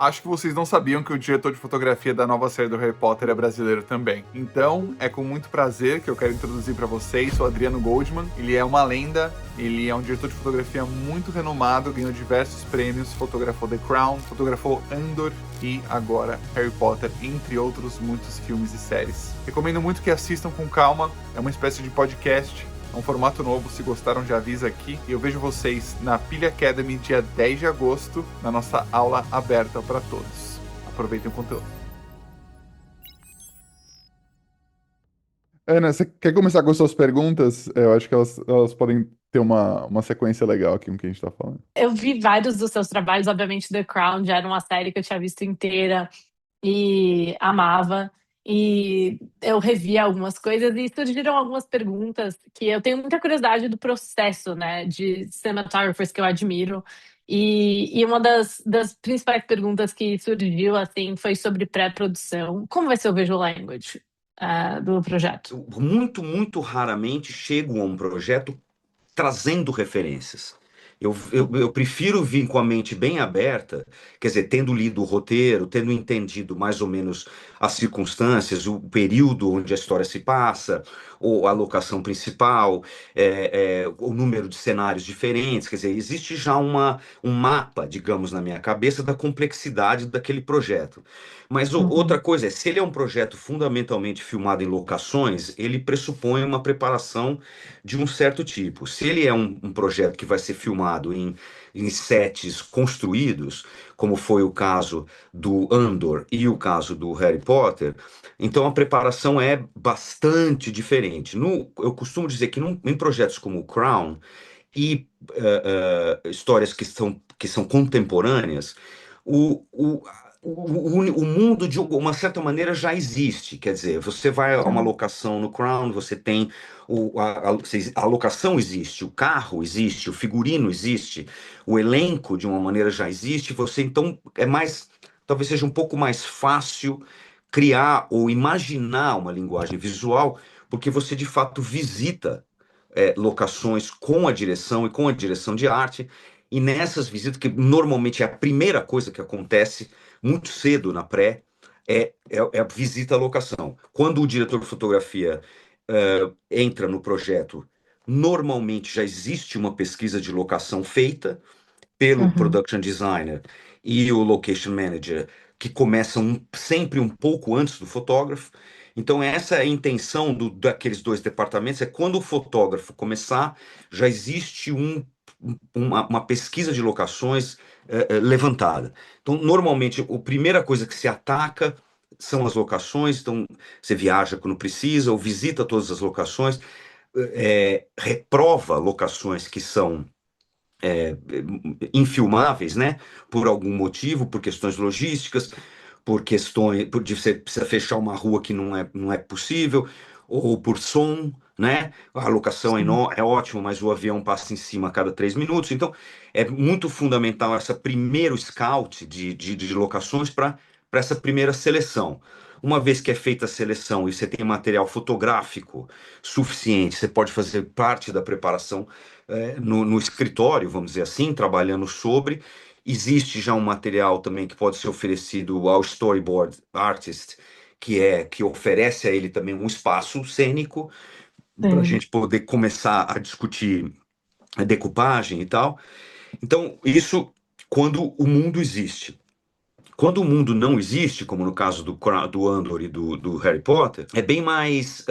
Acho que vocês não sabiam que o diretor de fotografia da nova série do Harry Potter é brasileiro também. Então, é com muito prazer que eu quero introduzir para vocês o Adriano Goldman. Ele é uma lenda, ele é um diretor de fotografia muito renomado, ganhou diversos prêmios, fotografou The Crown, fotografou Andor e agora Harry Potter, entre outros muitos filmes e séries. Recomendo muito que assistam com calma, é uma espécie de podcast. É um formato novo, se gostaram já avisa aqui. E eu vejo vocês na Pilha Academy dia 10 de agosto, na nossa aula aberta para todos. Aproveitem o conteúdo. Ana, você quer começar com as suas perguntas? Eu acho que elas podem ter uma sequência legal aqui com o que a gente está falando. Eu vi vários dos seus trabalhos, obviamente The Crown já era uma série que eu tinha visto inteira e amava. E eu revi algumas coisas e surgiram algumas perguntas que eu tenho muita curiosidade do processo, né, de cinematographers que eu admiro. E uma das principais perguntas que surgiu, assim, foi sobre pré-produção. Como vai ser o visual language, do projeto? Muito, muito raramente chego a um projeto trazendo referências. Eu prefiro vir com a mente bem aberta, quer dizer, tendo lido o roteiro, tendo entendido mais ou menos as circunstâncias, o período onde a história se passa, ou a locação principal, o número de cenários diferentes, quer dizer, existe já um mapa, digamos, na minha cabeça da complexidade daquele projeto. Mas outra Uhum. coisa é, se ele é um projeto fundamentalmente filmado em locações, ele pressupõe uma preparação de um certo tipo. Se ele é um projeto que vai ser filmado em sets construídos, como foi o caso do Andor e o caso do Harry Potter, então a preparação é bastante diferente. Eu costumo dizer que em projetos como o Crown e histórias que são contemporâneas, o, o, o mundo, de uma certa maneira, já existe. Quer dizer, você vai a uma Tá. locação no Crown, você tem a locação existe, o carro existe, o figurino existe, o elenco, de uma maneira, já existe. Você, então, talvez seja um pouco mais fácil criar ou imaginar uma linguagem visual, porque você, de fato, visita locações com a direção e com a direção de arte. E nessas visitas, que normalmente é a primeira coisa que acontece muito cedo na pré, é a visita à locação. Quando o diretor de fotografia entra no projeto, normalmente já existe uma pesquisa de locação feita pelo Uhum. production designer e o location manager, que começam sempre um pouco antes do fotógrafo. Então, essa é a intenção daqueles dois departamentos, é quando o fotógrafo começar, já existe uma pesquisa de locações levantada. Então, normalmente, a primeira coisa que se ataca são as locações, então você viaja quando precisa, ou visita todas as locações, reprova locações que são infilmáveis, né? Por algum motivo, por questões logísticas, por questões, de você precisa fechar uma rua que não é possível, ou por som, né? A locação Sim. é ótima, mas o avião passa em cima a cada 3 minutos. Então, é muito fundamental essa primeiro scout de locações para essa primeira seleção. Uma vez que é feita a seleção e você tem material fotográfico suficiente, você pode fazer parte da preparação no escritório, vamos dizer assim, trabalhando sobre. Existe já um material também que pode ser oferecido ao storyboard artist, que oferece a ele também um espaço cênico para a Sim. gente poder começar a discutir a decupagem e tal. Então, isso quando o mundo existe. Quando o mundo não existe, como no caso do Andor e do Harry Potter, é bem mais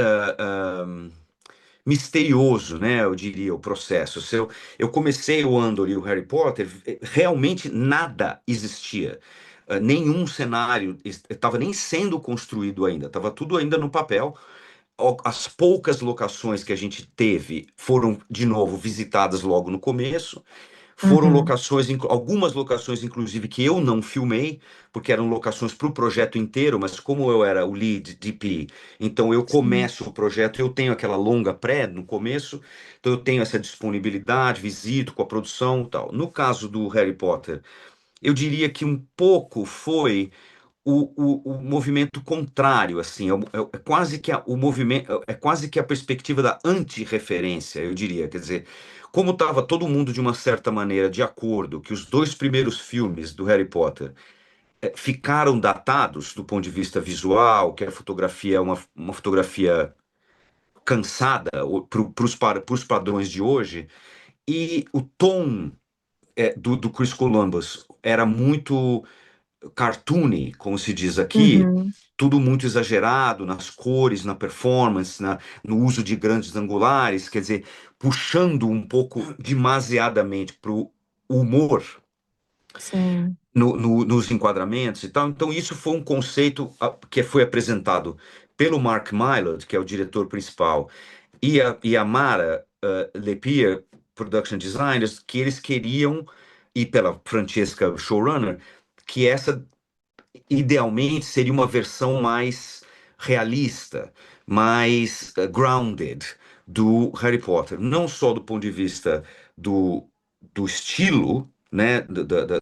misterioso, né? Eu diria, o processo. Eu comecei o Andor e o Harry Potter, realmente nada existia. Nenhum cenário estava nem sendo construído ainda, estava tudo ainda no papel. As poucas locações que a gente teve foram, de novo, visitadas logo no começo. Foram Uhum. locações, algumas locações, inclusive, que eu não filmei, porque eram locações para o projeto inteiro, mas como eu era o lead DP, então eu Sim. começo o projeto, eu tenho aquela longa pré no começo, então eu tenho essa disponibilidade, visito com a produção e tal. No caso do Harry Potter, eu diria que um pouco foi o movimento contrário, assim, é quase que o movimento, é quase que a perspectiva da antirreferência, eu diria, quer dizer, como estava todo mundo de uma certa maneira de acordo que os dois primeiros filmes do Harry Potter ficaram datados do ponto de vista visual, que a fotografia é uma fotografia cansada para os padrões de hoje, e o tom do Chris Columbus era muito cartoony, como se diz aqui, Uhum. tudo muito exagerado nas cores, na performance, no uso de grandes angulares, quer dizer, puxando um pouco demasiadamente para o humor Sim. nos enquadramentos e tal. Então, isso foi um conceito que foi apresentado pelo Mark Mylod, que é o diretor principal, e a Mara Lepire, production designers, que eles queriam, e pela Francesca showrunner, que essa idealmente seria uma versão mais realista, mais grounded do Harry Potter, não só do ponto de vista do estilo, né, da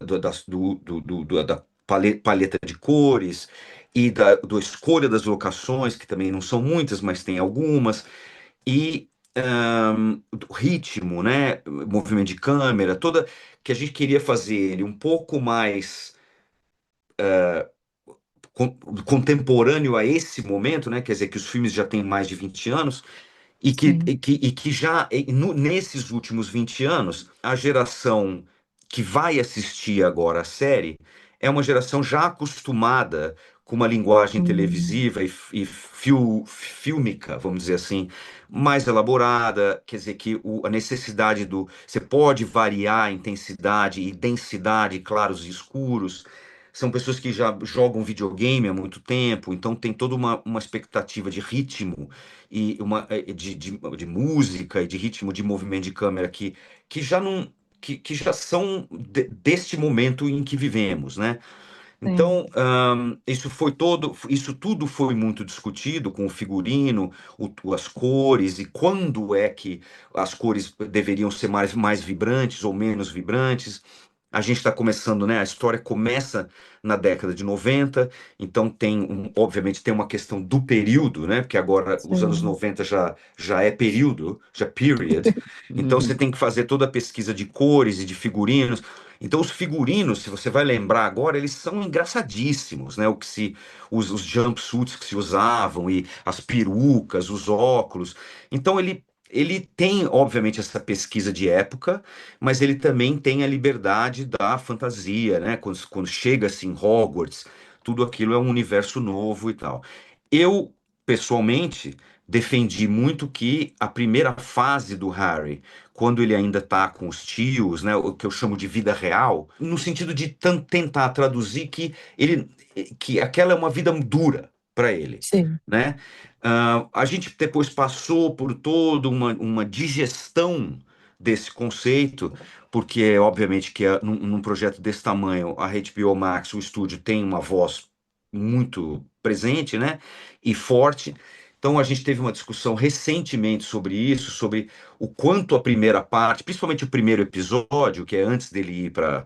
paleta de cores e da escolha das locações, que também não são muitas, mas tem algumas, e do ritmo, né, movimento de câmera, toda que a gente queria fazer ele um pouco mais contemporâneo a esse momento, né? Quer dizer, que os filmes já têm mais de 20 anos, Sim. e que já nesses últimos 20 anos, a geração que vai assistir agora a série é uma geração já acostumada com uma linguagem Hum. televisiva fílmica, vamos dizer assim, mais elaborada, quer dizer que a necessidade do... Você pode variar a intensidade e densidade, claros e escuros. São pessoas que já jogam videogame há muito tempo, então tem toda uma expectativa de ritmo e de música e de ritmo de movimento de câmera que já não que já são deste momento em que vivemos, né? Sim. Então, isso tudo foi muito discutido com o figurino, as cores e quando é que as cores deveriam ser mais vibrantes ou menos vibrantes. A gente está começando, né? A história começa na década de 90, então obviamente tem uma questão do período, né? Porque agora os anos Sim. 90 já é período, já period. Então você Uhum. tem que fazer toda a pesquisa de cores e de figurinos. Então, os figurinos, se você vai lembrar agora, eles são engraçadíssimos, né? Os jumpsuits que se usavam, e as perucas, os óculos. Então, ele tem, obviamente, essa pesquisa de época, mas ele também tem a liberdade da fantasia, né? Quando chega-se em Hogwarts, tudo aquilo é um universo novo e tal. Eu, pessoalmente, defendi muito que a primeira fase do Harry, quando ele ainda está com os tios, né, o que eu chamo de vida real, no sentido de tentar traduzir que aquela é uma vida dura para ele, Sim. né? A gente depois passou por toda uma digestão desse conceito, porque obviamente que num projeto desse tamanho, a HBO Max, o estúdio tem uma voz muito presente, né, e forte. Então a gente teve uma discussão recentemente sobre isso, sobre o quanto a primeira parte, principalmente o primeiro episódio, que é antes dele ir para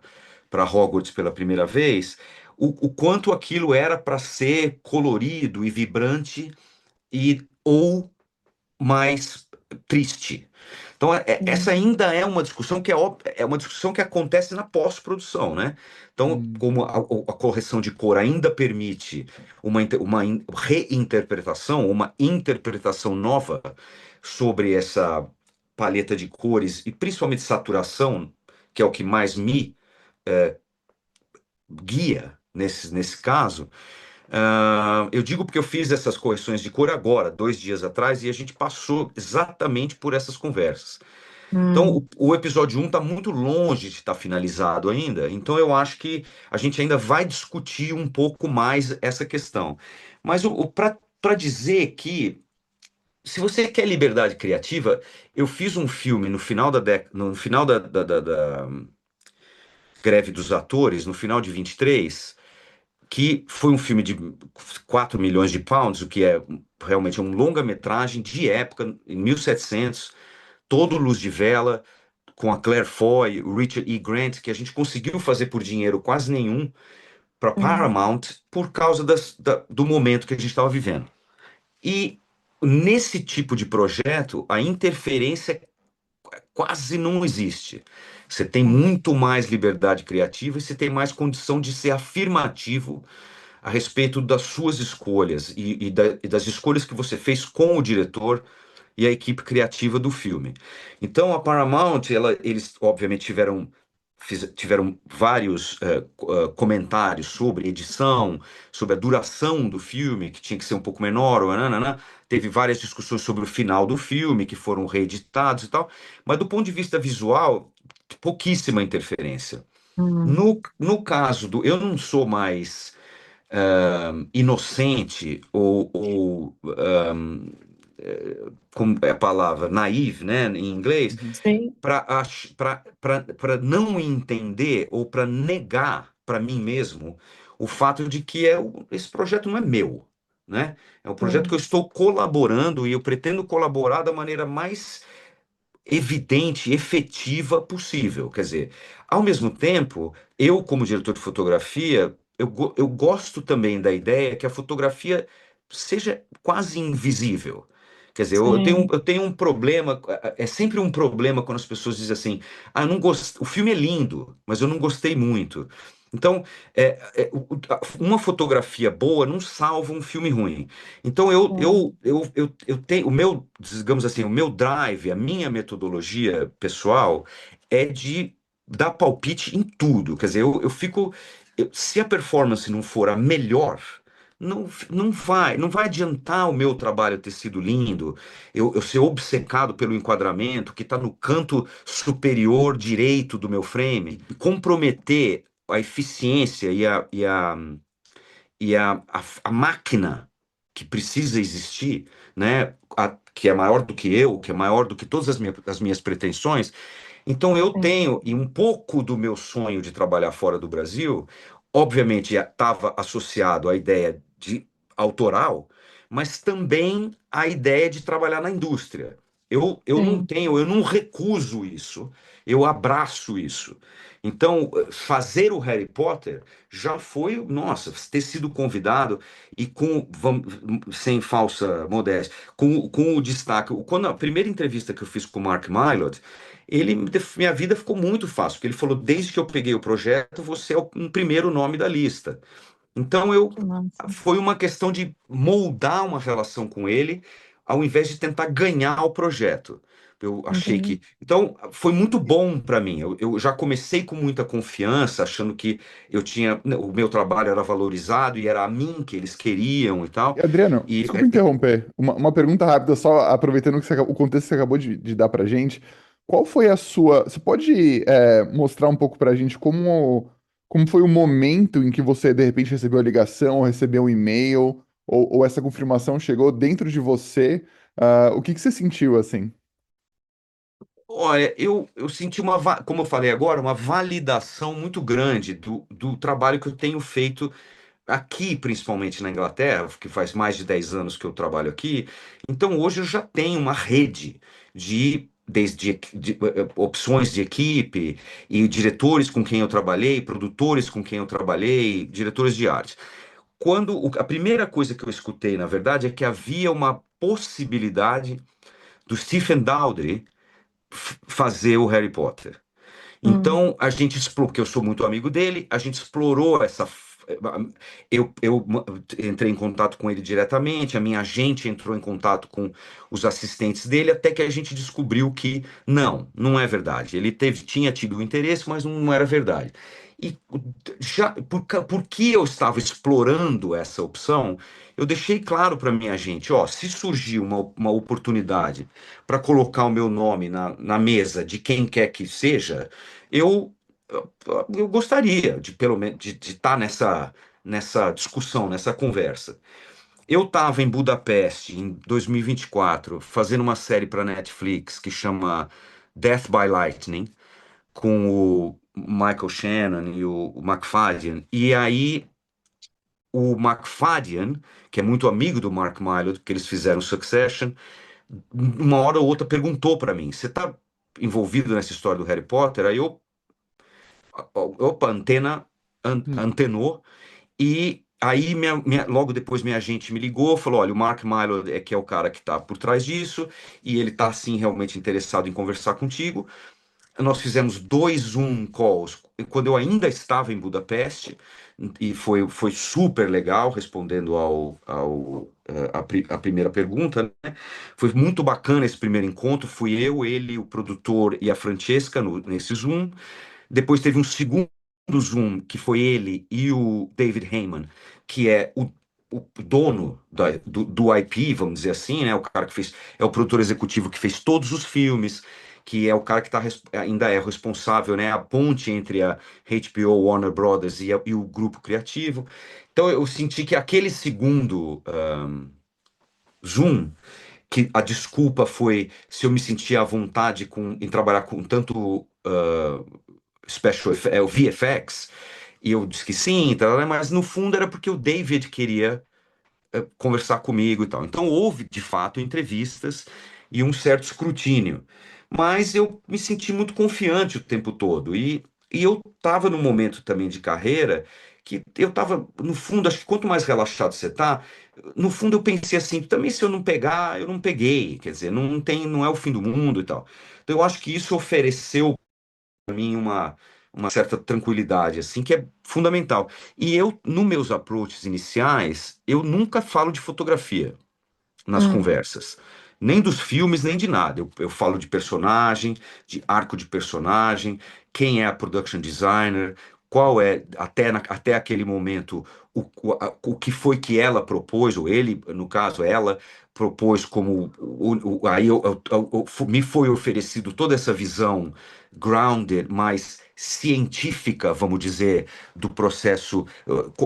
Hogwarts pela primeira vez, o quanto aquilo era para ser colorido e vibrante ou mais triste. Então, essa Sim. ainda é uma discussão é uma discussão que acontece na pós-produção, né? Então, Uhum. como a correção de cor ainda permite uma reinterpretação, uma interpretação nova sobre essa paleta de cores e principalmente saturação, que é o que mais me guia nesse caso. Eu digo porque eu fiz essas correções de cor agora, 2 dias atrás, e a gente passou exatamente por essas conversas. Então, Hum. o episódio 1 está muito longe de estar finalizado ainda, então eu acho que a gente ainda vai discutir um pouco mais essa questão. Mas para dizer que, se você quer liberdade criativa, eu fiz um filme no final da greve dos atores, no final de 23, que foi um filme de 4 milhões de pounds, o que é realmente um longa-metragem de época, em 1700, todo luz de vela, com a Claire Foy, o Richard E. Grant, que a gente conseguiu fazer por dinheiro quase nenhum para Sim. Paramount por causa do momento que a gente estava vivendo. E nesse tipo de projeto, a interferência quase não existe. Você tem muito mais liberdade criativa e você tem mais condição de ser afirmativo a respeito das suas escolhas e das escolhas que você fez com o diretor e a equipe criativa do filme. Então, a Paramount, eles obviamente tiveram vários comentários sobre edição, sobre a duração do filme, que tinha que ser um pouco menor, ou nananã. Teve várias discussões sobre o final do filme, que foram reeditados e tal, mas do ponto de vista visual, pouquíssima interferência. Hum, No caso do. Eu não sou mais inocente ou como é a palavra, naive, né, em inglês, Uhum. sim, para não entender ou para negar para mim mesmo o fato de que esse projeto não é meu, né? É um projeto que sim, eu estou colaborando e eu pretendo colaborar da maneira mais evidente, efetiva possível. Quer dizer, ao mesmo tempo, eu, como diretor de fotografia, eu gosto também da ideia que a fotografia seja quase invisível. Quer dizer, sim, eu tenho um problema, é sempre um problema quando as pessoas dizem assim, ah, eu não gosto, o filme é lindo, mas eu não gostei muito. Então, uma fotografia boa não salva um filme ruim. Então sim, eu tenho o meu, digamos assim, o meu drive, a minha metodologia pessoal é de dar palpite em tudo. Quer dizer, eu fico. Se a performance não for a melhor, não vai adiantar o meu trabalho ter sido lindo, eu ser obcecado pelo enquadramento que está no canto superior direito do meu frame, comprometer a eficiência e a máquina que precisa existir, né, que é maior do que eu, que é maior do que todas as minhas pretensões. Então eu sim, tenho, e um pouco do meu sonho de trabalhar fora do Brasil, obviamente estava associado à ideia de autoral, mas também à ideia de trabalhar na indústria. sim, Eu não recuso isso, eu abraço isso. Então, fazer o Harry Potter já foi, nossa, ter sido convidado e sem falsa modéstia, com o destaque. Quando a primeira entrevista que eu fiz com o Mark Mylod, minha vida ficou muito fácil, porque ele falou: desde que eu peguei o projeto, você é o primeiro nome da lista. Então que massa. foi uma questão de moldar uma relação com ele, ao invés de tentar ganhar o projeto. Eu achei Entendi. que. Então, foi muito bom para mim. Eu já comecei com muita confiança, achando que o meu trabalho era valorizado e era a mim que eles queriam e tal. E, Adriano, E, desculpa interromper. Uma pergunta rápida, só aproveitando que o contexto que você acabou de dar pra gente. Qual foi a sua. Você pode mostrar um pouco pra gente como foi o momento em que você, de repente, recebeu a ligação, ou recebeu um e-mail, ou essa confirmação chegou dentro de você? O que que você sentiu assim? olha, eu senti como eu falei agora, uma validação muito grande do trabalho que eu tenho feito aqui, principalmente na Inglaterra, que faz mais de 10 anos que eu trabalho aqui. Então, hoje eu já tenho uma rede desde opções de equipe e diretores com quem eu trabalhei, produtores com quem eu trabalhei, diretores de arte. A primeira coisa que eu escutei, na verdade, é que havia uma possibilidade do Stephen Daldry fazer o Harry Potter. Hum, Então, a gente explorou, porque eu sou muito amigo dele, a gente explorou essa. Eu entrei em contato com ele diretamente, a minha agente entrou em contato com os assistentes dele, até que a gente descobriu que não é verdade. Tinha tido um interesse, mas não era verdade. E porque eu estava explorando essa opção, eu deixei claro para minha agente, ó, se surgir uma oportunidade para colocar o meu nome na mesa de quem quer que seja, eu, eu gostaria de pelo menos de estar nessa discussão, nessa conversa. Eu estava em Budapeste em 2024 fazendo uma série para Netflix que chama Death by Lightning, com o Michael Shannon e o McFadden. E aí o McFadden, que é muito amigo do Mark Mylod, que eles fizeram Succession, uma hora ou outra perguntou para mim: você está envolvido nessa história do Harry Potter? Aí opa, Hum. antenou, e aí logo depois minha agente me ligou, falou: olha, o Mark Mylod é que é o cara que está por trás disso, e ele está sim realmente interessado em conversar contigo. nós fizemos 2 Zoom calls quando eu ainda estava em Budapeste, e foi super legal, respondendo a primeira pergunta, né? Foi muito bacana esse primeiro encontro. Fui eu, ele, o produtor e a Francesca nesse Zoom. Depois teve um segundo Zoom, que foi ele e o David Heyman, que é o dono do IP, vamos dizer assim, né? O cara que fez, é o produtor executivo que fez todos os filmes, que é o cara que ainda é responsável, né? A ponte entre a HBO, Warner Brothers e o grupo criativo. Então eu senti que aquele segundo Zoom, que a desculpa foi se eu me sentia à vontade em trabalhar com tanto o VFX, e eu disse que sim, tal, mas no fundo era porque o David queria conversar comigo e tal. Então houve, de fato, entrevistas e um certo escrutínio, mas eu me senti muito confiante o tempo todo, e eu estava num momento também de carreira que eu estava, no fundo, acho que quanto mais relaxado você está, no fundo eu pensei assim, também se eu não pegar, eu não peguei, quer dizer, não é o fim do mundo e tal. Então eu acho que isso ofereceu para mim uma certa tranquilidade, assim, que é fundamental. E eu, nos meus approaches iniciais, eu nunca falo de fotografia nas Hum, conversas. Nem dos filmes, nem de nada. Eu falo de personagem, de arco de personagem, quem é a production designer, qual é, até aquele momento, o que foi que ela propôs, ou ele, no caso, ela propôs como. Aí me foi oferecido toda essa visão grounded, mais científica, vamos dizer, do processo,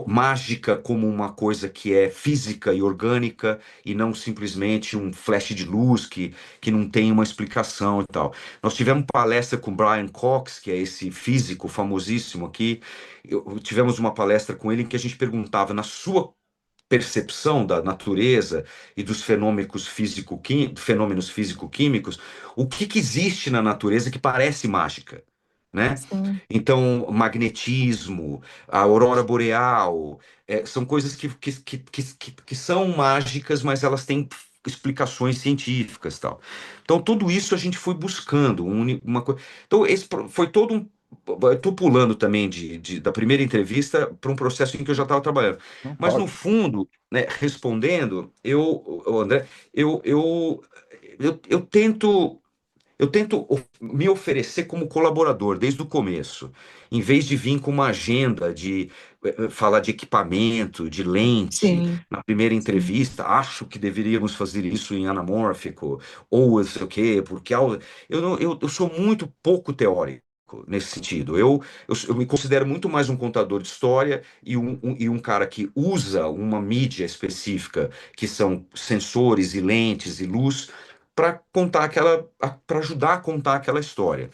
mágica como uma coisa que é física e orgânica, e não simplesmente um flash de luz que não tem uma explicação e tal. Nós tivemos palestra com Brian Cox, que é esse físico famosíssimo aqui. Tivemos uma palestra com ele em que a gente perguntava, na sua percepção da natureza e dos fenômenos físico-químicos, o que existe na natureza que parece mágica, né? sim, Então, magnetismo, a aurora boreal, são coisas que são mágicas, mas elas têm explicações científicas, tal. Então, tudo isso a gente foi buscando uma coisa. Então, foi todo um. Estou pulando também da primeira entrevista para um processo em que eu já estava trabalhando. Não Mas, no pode. fundo, né, respondendo, André, eu, eu, eu tento. Eu tento me oferecer como colaborador desde o começo, em vez de vir com uma agenda de falar de equipamento, de lente. sim, Na primeira sim, entrevista, acho que deveríamos fazer isso em anamórfico, ou eu sei o quê, porque eu sou muito pouco teórico nesse sentido. Eu me considero muito mais um contador de história e um cara que usa uma mídia específica, que são sensores e lentes e luz, para para ajudar a contar aquela história.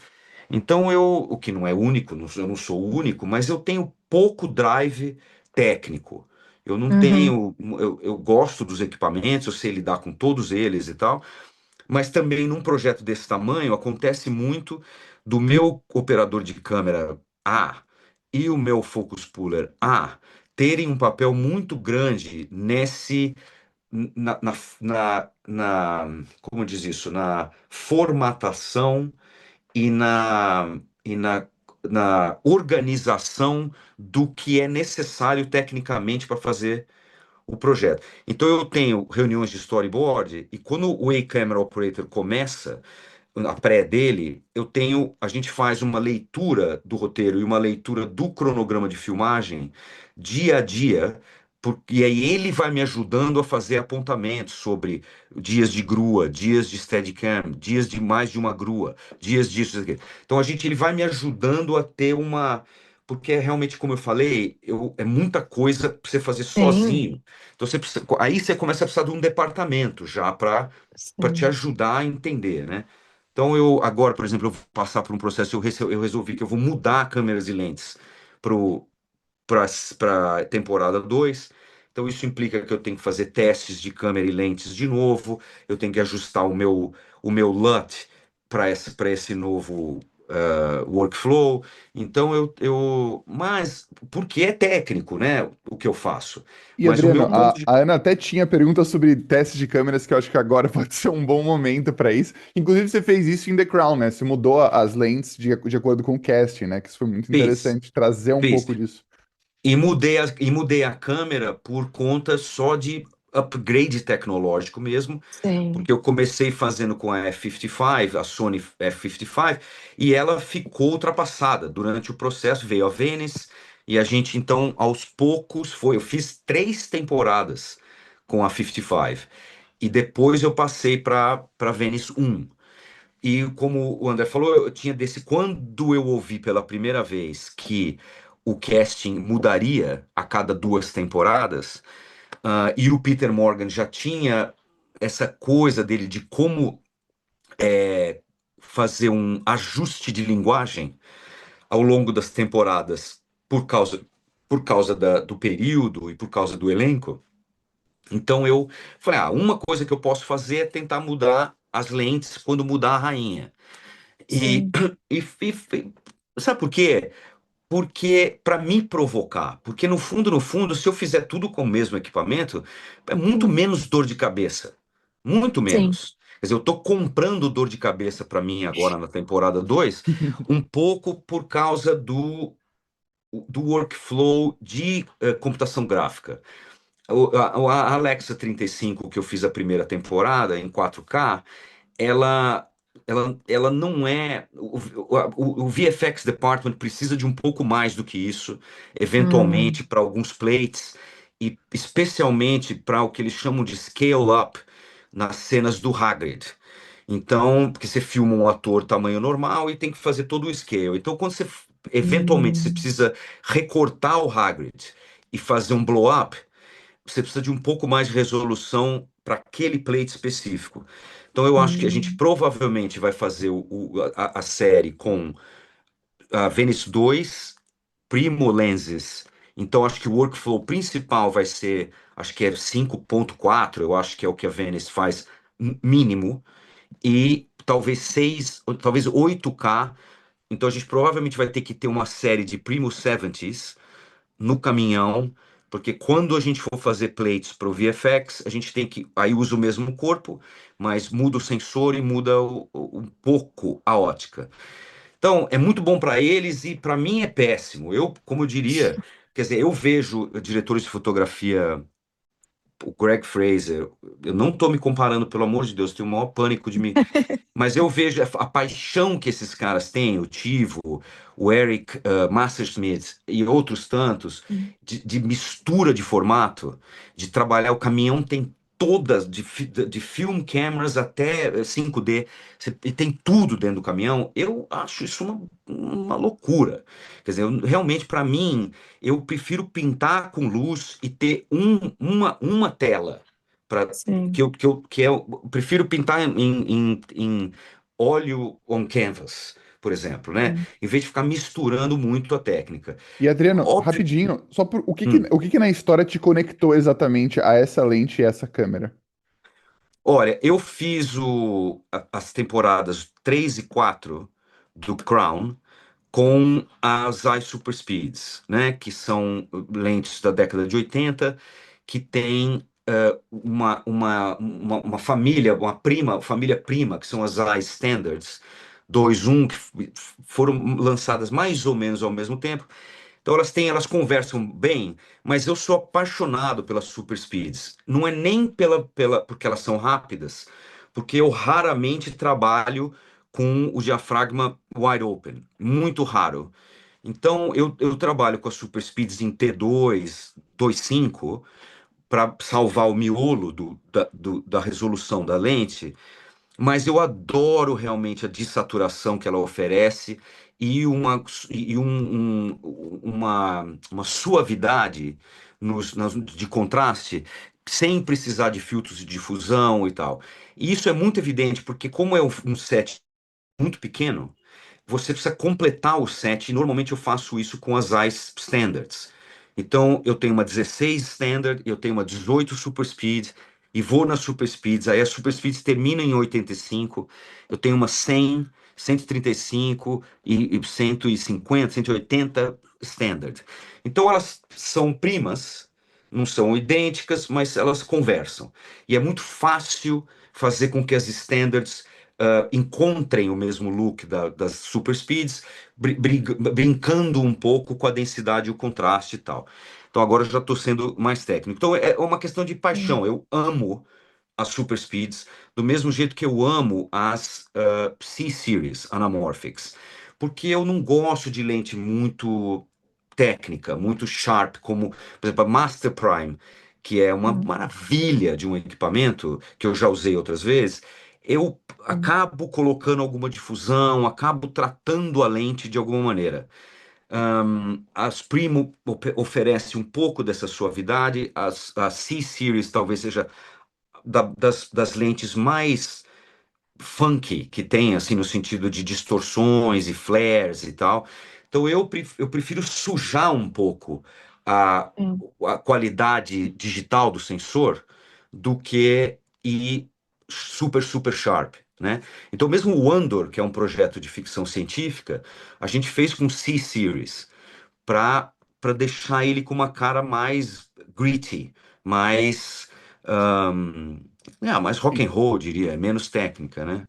Então o que não é único, eu não sou o único, mas eu tenho pouco drive técnico. Eu não uhum, tenho, eu gosto dos equipamentos, eu sei lidar com todos eles e tal, mas também num projeto desse tamanho acontece muito do meu operador de câmera A e o meu focus puller A terem um papel muito grande como diz isso, na formatação e na organização do que é necessário tecnicamente para fazer o projeto. Então eu tenho reuniões de storyboard e quando o A-Camera Operator começa, a pré dele, a gente faz uma leitura do roteiro e uma leitura do cronograma de filmagem dia a dia, porque aí ele vai me ajudando a fazer apontamentos sobre dias de grua, dias de Steadicam, dias de mais de uma grua, dias disso, isso aqui. Então ele vai me ajudando a ter porque é realmente, como eu falei, é muita coisa para você fazer sim, sozinho. Então aí você começa a precisar de um departamento já para te sim, ajudar a entender, né? Então eu agora, por exemplo, eu vou passar por um processo, eu resolvi que eu vou mudar câmeras e lentes para a temporada 2. Então isso implica que eu tenho que fazer testes de câmera e lentes de novo, eu tenho que ajustar o meu LUT para esse novo workflow. Então mas porque é técnico, né, o que eu faço. E Mas o Adriano, meu ponto de a Ana até tinha pergunta sobre testes de câmeras que eu acho que agora pode ser um bom momento para isso. Inclusive, você fez isso em The Crown, né? Você mudou as lentes de acordo com o casting, né? Que isso foi muito fiz, interessante trazer um fiz. pouco disso. E mudei a câmera por conta só de upgrade tecnológico mesmo, Sim, porque eu comecei fazendo com a F55, a Sony F55, e ela ficou ultrapassada. Durante o processo veio a Venice, e a gente então, aos poucos, eu fiz 3 temporadas com a 55, e depois eu passei para Venice 1. E como o André falou, eu tinha quando eu ouvi pela primeira vez que o casting mudaria a cada 2 temporadas, e o Peter Morgan já tinha essa coisa dele de como fazer um ajuste de linguagem ao longo das temporadas por causa do período e por causa do elenco. Então eu falei, uma coisa que eu posso fazer é tentar mudar as lentes quando mudar a rainha. E, sim. sabe por quê? Porque para me provocar, porque no fundo, se eu fizer tudo com o mesmo equipamento, é muito Hum, menos dor de cabeça, muito sim. menos. Quer dizer, eu estou comprando dor de cabeça para mim agora na temporada 2, um pouco por causa do workflow de computação gráfica. A Alexa 35 que eu fiz a primeira temporada em 4K, ela, ela não é. O VFX Department precisa de um pouco mais do que isso, Hum, eventualmente para alguns plates, e especialmente para o que eles chamam de scale-up nas cenas do Hagrid. Então, porque você filma um ator tamanho normal e tem que fazer todo o scale. Então, quando eventualmente você hum, precisa recortar o Hagrid e fazer um blow-up, você precisa de um pouco mais de resolução para aquele plate específico. Então eu acho que a gente hum, provavelmente vai fazer a série com a Venice 2 Primo Lenses. Então acho que o workflow principal vai ser, acho que é 5.4, eu acho que é o que a Venice faz mínimo, e talvez 6, ou talvez 8K. Então a gente provavelmente vai ter que ter uma série de Primo 70s no caminhão, porque quando a gente for fazer plates para o VFX, a gente tem que. Aí usa o mesmo corpo, mas muda o sensor e muda um pouco a ótica. Então, é muito bom para eles e para mim é péssimo. Como eu diria, quer dizer, eu vejo diretores de fotografia, o Greg Fraser, eu não estou me comparando, pelo amor de Deus, tenho o maior pânico de me. Mas eu vejo a paixão que esses caras têm, o Tivo, o Eric Messerschmidt e outros tantos, hum, de mistura de formato, de trabalhar. O caminhão tem todas, de film cameras até 5D, e tem tudo dentro do caminhão. Eu acho isso uma loucura. Quer dizer, realmente, para mim, eu prefiro pintar com luz e ter uma tela. Para sim. eu prefiro pintar em óleo on canvas, por exemplo, né? Hum. Em vez de ficar misturando muito a técnica. E Adriano, Óbvio. rapidinho, só Hum. o que que na história te conectou exatamente a essa lente e essa câmera? Olha, eu fiz as temporadas 3 e 4 do Crown com as Super Speeds, né? Que são lentes da década de 80, que tem uma família, família prima, que são as Standards 2.1, que foram lançadas mais ou menos ao mesmo tempo. Então elas conversam bem, mas eu sou apaixonado pelas super speeds. Não é nem porque elas são rápidas, porque eu raramente trabalho com o diafragma wide open, muito raro. Então eu trabalho com as super speeds em T2, 2.5 para salvar o miolo da resolução da lente, mas eu adoro realmente a dessaturação que ela oferece e uma suavidade de contraste, sem precisar de filtros de difusão e tal. E isso é muito evidente, porque como é um set muito pequeno, você precisa completar o set, e normalmente eu faço isso com as ICE Standards. Então, eu tenho uma 16 Standard, eu tenho uma 18 Super Speed, e vou nas Super Speeds, aí as Super Speeds terminam em 85, eu tenho uma 100, 135 e 150, 180 standard. Então elas são primas, não são idênticas, mas elas conversam. E é muito fácil fazer com que as standards encontrem o mesmo look das super speeds, brincando um pouco com a densidade e o contraste e tal. Então agora eu já estou sendo mais técnico. Então é uma questão de paixão. Eu amo as super speeds do mesmo jeito que eu amo as C-Series anamorphics, porque eu não gosto de lente muito técnica, muito sharp, como, por exemplo, a Master Prime, que é uma Hum, maravilha de um equipamento que eu já usei outras vezes. Eu hum, acabo colocando alguma difusão, acabo tratando a lente de alguma maneira. As Primo oferece um pouco dessa suavidade, a C-Series talvez seja das lentes mais funky que tem, assim, no sentido de distorções e flares e tal. Então eu prefiro sujar um pouco a, hum, a qualidade digital do sensor do que ir super, super sharp, né? Então mesmo o Andor, que é um projeto de ficção científica, a gente fez com C-Series para deixar ele com uma cara mais gritty, mais mais rock and roll, diria, menos técnica, né?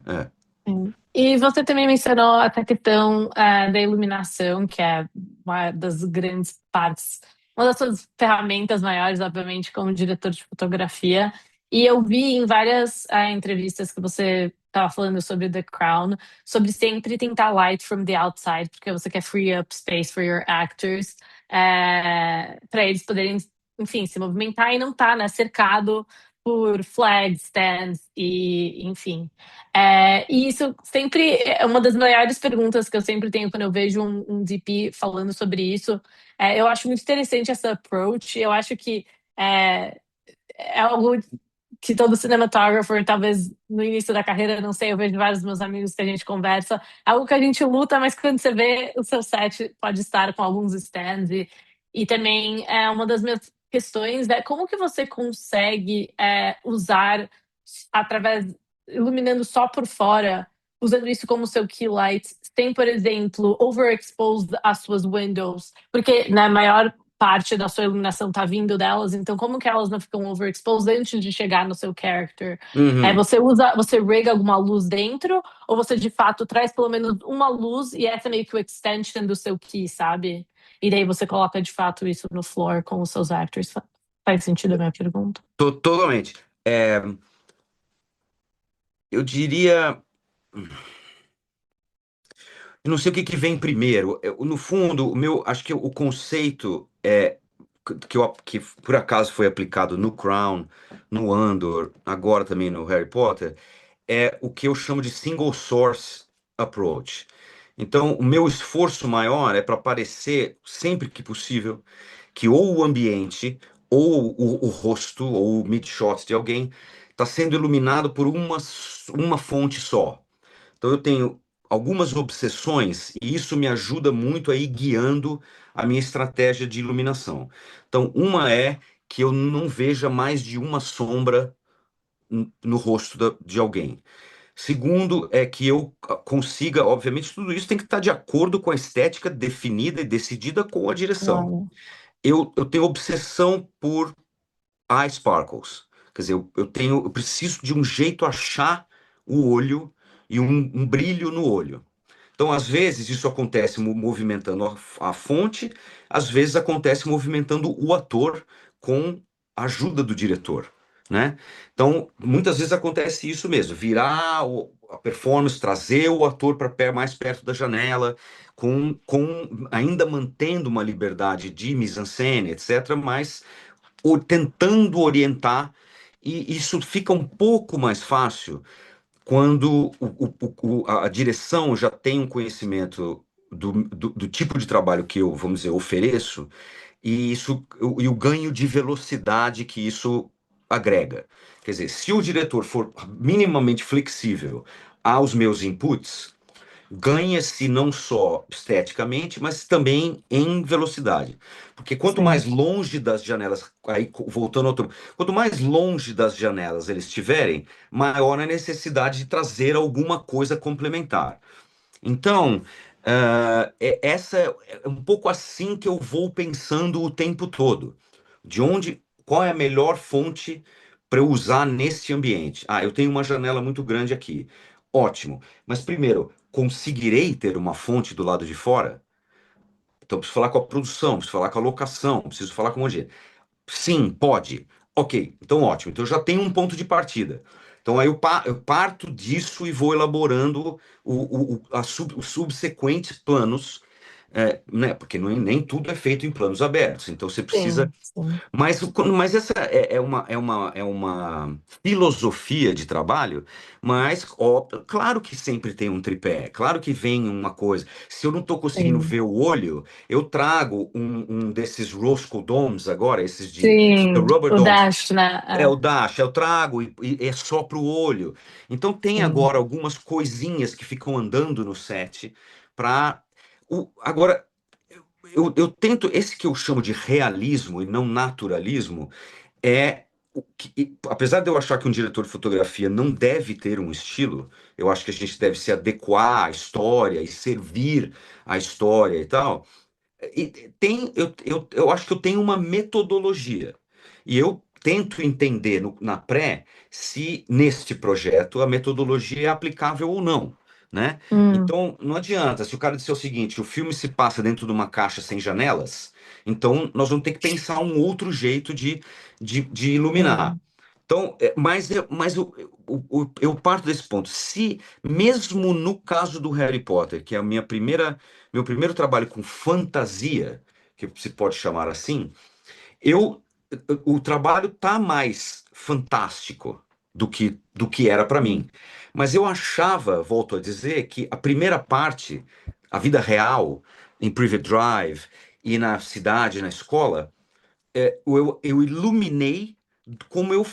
sim. E você também mencionou essa questão da iluminação, que é uma das grandes partes, uma das suas ferramentas maiores, obviamente, como diretor de fotografia. E eu vi em várias entrevistas que você estava falando sobre The Crown, sobre sempre tentar light from the outside, porque você quer free up space for your actors, para eles poderem, enfim, se movimentar e não estar, né, cercado por flags, stands e, enfim. E isso sempre é uma das maiores perguntas que eu sempre tenho quando eu vejo um DP falando sobre isso. Eu acho muito interessante essa approach. Eu acho que é, é algo que todo cinematographer, talvez no início da carreira, não sei, eu vejo vários dos meus amigos que a gente conversa, é algo que a gente luta, mas quando você vê o seu set pode estar com alguns stands e também é uma das minhas questões é como que você consegue usar através iluminando só por fora, usando isso como seu key light, sem, por exemplo, overexpose as suas windows, porque na maior parte da sua iluminação tá vindo delas, então como que elas não ficam overexposed antes de chegar no seu character? Uhum. Você rig alguma luz dentro, ou você de fato traz pelo menos uma luz e essa é meio que o extension do seu key, sabe? E daí você coloca de fato isso no floor com os seus actors. Faz sentido a minha pergunta? Totalmente. É, eu diria, eu não sei o que que vem primeiro. No fundo, acho que o conceito que por acaso foi aplicado no Crown, no Andor, agora também no Harry Potter, é o que eu chamo de single source approach. Então, o meu esforço maior é para parecer, sempre que possível, que ou o ambiente, ou o rosto, ou o mid-shot de alguém está sendo iluminado por uma fonte só. Então, eu tenho algumas obsessões e isso me ajuda muito a ir guiando a minha estratégia de iluminação. Então, uma é que eu não veja mais de uma sombra no rosto de alguém. Segundo, é que eu consiga, obviamente, tudo isso tem que estar de acordo com a estética definida e decidida com a direção. Claro. Eu tenho obsessão por eye sparkles. Quer dizer, eu preciso de um jeito achar o olho e um brilho no olho. Então, às vezes, isso acontece movimentando a fonte, às vezes acontece movimentando o ator com a ajuda do diretor, né? Então, muitas vezes acontece isso mesmo, virar a performance, trazer o ator para mais perto da janela, com ainda mantendo uma liberdade de mise-en-scène, etc., mas tentando orientar, e isso fica um pouco mais fácil quando a direção já tem um conhecimento do tipo de trabalho que eu, vamos dizer, ofereço, e o ganho de velocidade que isso agrega. Quer dizer, se o diretor for minimamente flexível aos meus inputs, ganha-se não só esteticamente, mas também em velocidade. Porque quanto Sim. mais longe das janelas, aí voltando ao tema, quanto mais longe das janelas eles estiverem, maior a necessidade de trazer alguma coisa complementar. Então, essa é um pouco assim que eu vou pensando o tempo todo. Qual é a melhor fonte para eu usar nesse ambiente? Ah, eu tenho uma janela muito grande aqui. Ótimo. Mas primeiro, conseguirei ter uma fonte do lado de fora? Então, preciso falar com a produção, preciso falar com a locação, preciso falar com um monte de gente. Sim, pode. Ok, então ótimo. Então eu já tenho um ponto de partida. Então aí eu parto disso e vou elaborando os subsequentes planos, né? Porque nem tudo é feito em planos abertos. Então você precisa Sim, sim, mas essa é uma filosofia de trabalho, mas ó, claro que sempre tem um tripé, claro que vem uma coisa. Se eu não estou conseguindo sim. ver o olho, eu trago um desses Roscoe Domes agora, esses de Sim, Rubber o Domes. Dash, né? É o Dash, eu trago e é só para o olho. Então tem Sim, agora algumas coisinhas que ficam andando no set para. Agora, eu tento, esse que eu chamo de realismo e não naturalismo, é apesar de eu achar que um diretor de fotografia não deve ter um estilo, eu acho que a gente deve se adequar à história e servir à história e tal. E eu acho que eu tenho uma metodologia. E eu tento entender na pré se neste projeto a metodologia é aplicável ou não, né? hum, Então, não adianta. Se o cara disser o seguinte, o filme se passa dentro de uma caixa sem janelas, então nós vamos ter que pensar um outro jeito de iluminar. sim, Então, mas eu parto desse ponto. Se, mesmo no caso do Harry Potter, que é meu primeiro trabalho com fantasia, que se pode chamar assim, eu, o trabalho tá mais fantástico do que era para sim, mim. Mas eu achava, volto a dizer, que a primeira parte, a vida real, em Private Drive e na cidade, na escola, eu iluminei como eu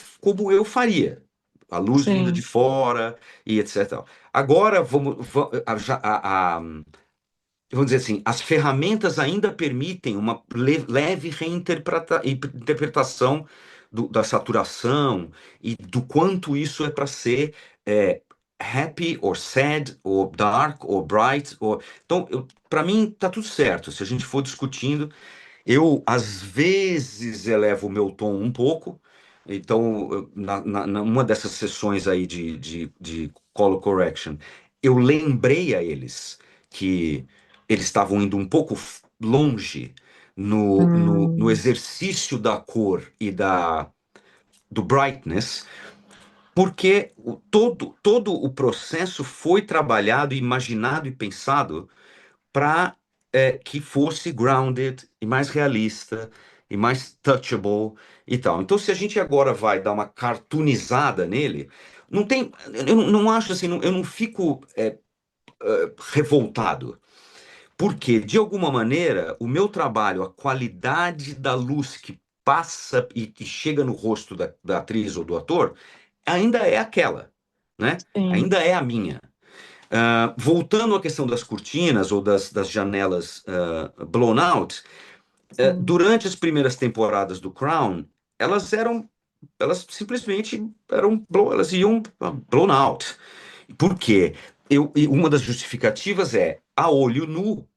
faria. A luz vinda de sim, fora e etc. Agora, vamos dizer assim, as ferramentas ainda permitem uma leve interpretação da saturação e do quanto isso é para ser happy, or sad, or dark, or bright. Então, para mim, tá tudo certo. Se a gente for discutindo, eu, às vezes, elevo o meu tom um pouco. Então, numa dessas sessões aí de color correction, eu lembrei a eles que eles estavam indo um pouco longe no hum, exercício da cor e do brightness, porque todo o processo foi trabalhado, imaginado e pensado para que fosse grounded e mais realista e mais touchable e tal. Então, se a gente agora vai dar uma cartoonizada nele, não tem, eu não acho assim, eu não fico revoltado, porque de alguma maneira o meu trabalho, a qualidade da luz que passa e que chega no rosto da atriz ou do ator, ainda é aquela, né? sim, Ainda é a minha. Voltando à questão das cortinas ou das janelas blown out, sim, durante as primeiras temporadas do Crown, elas eram, elas simplesmente elas iam blown out. Por quê? E uma das justificativas é a olho nu.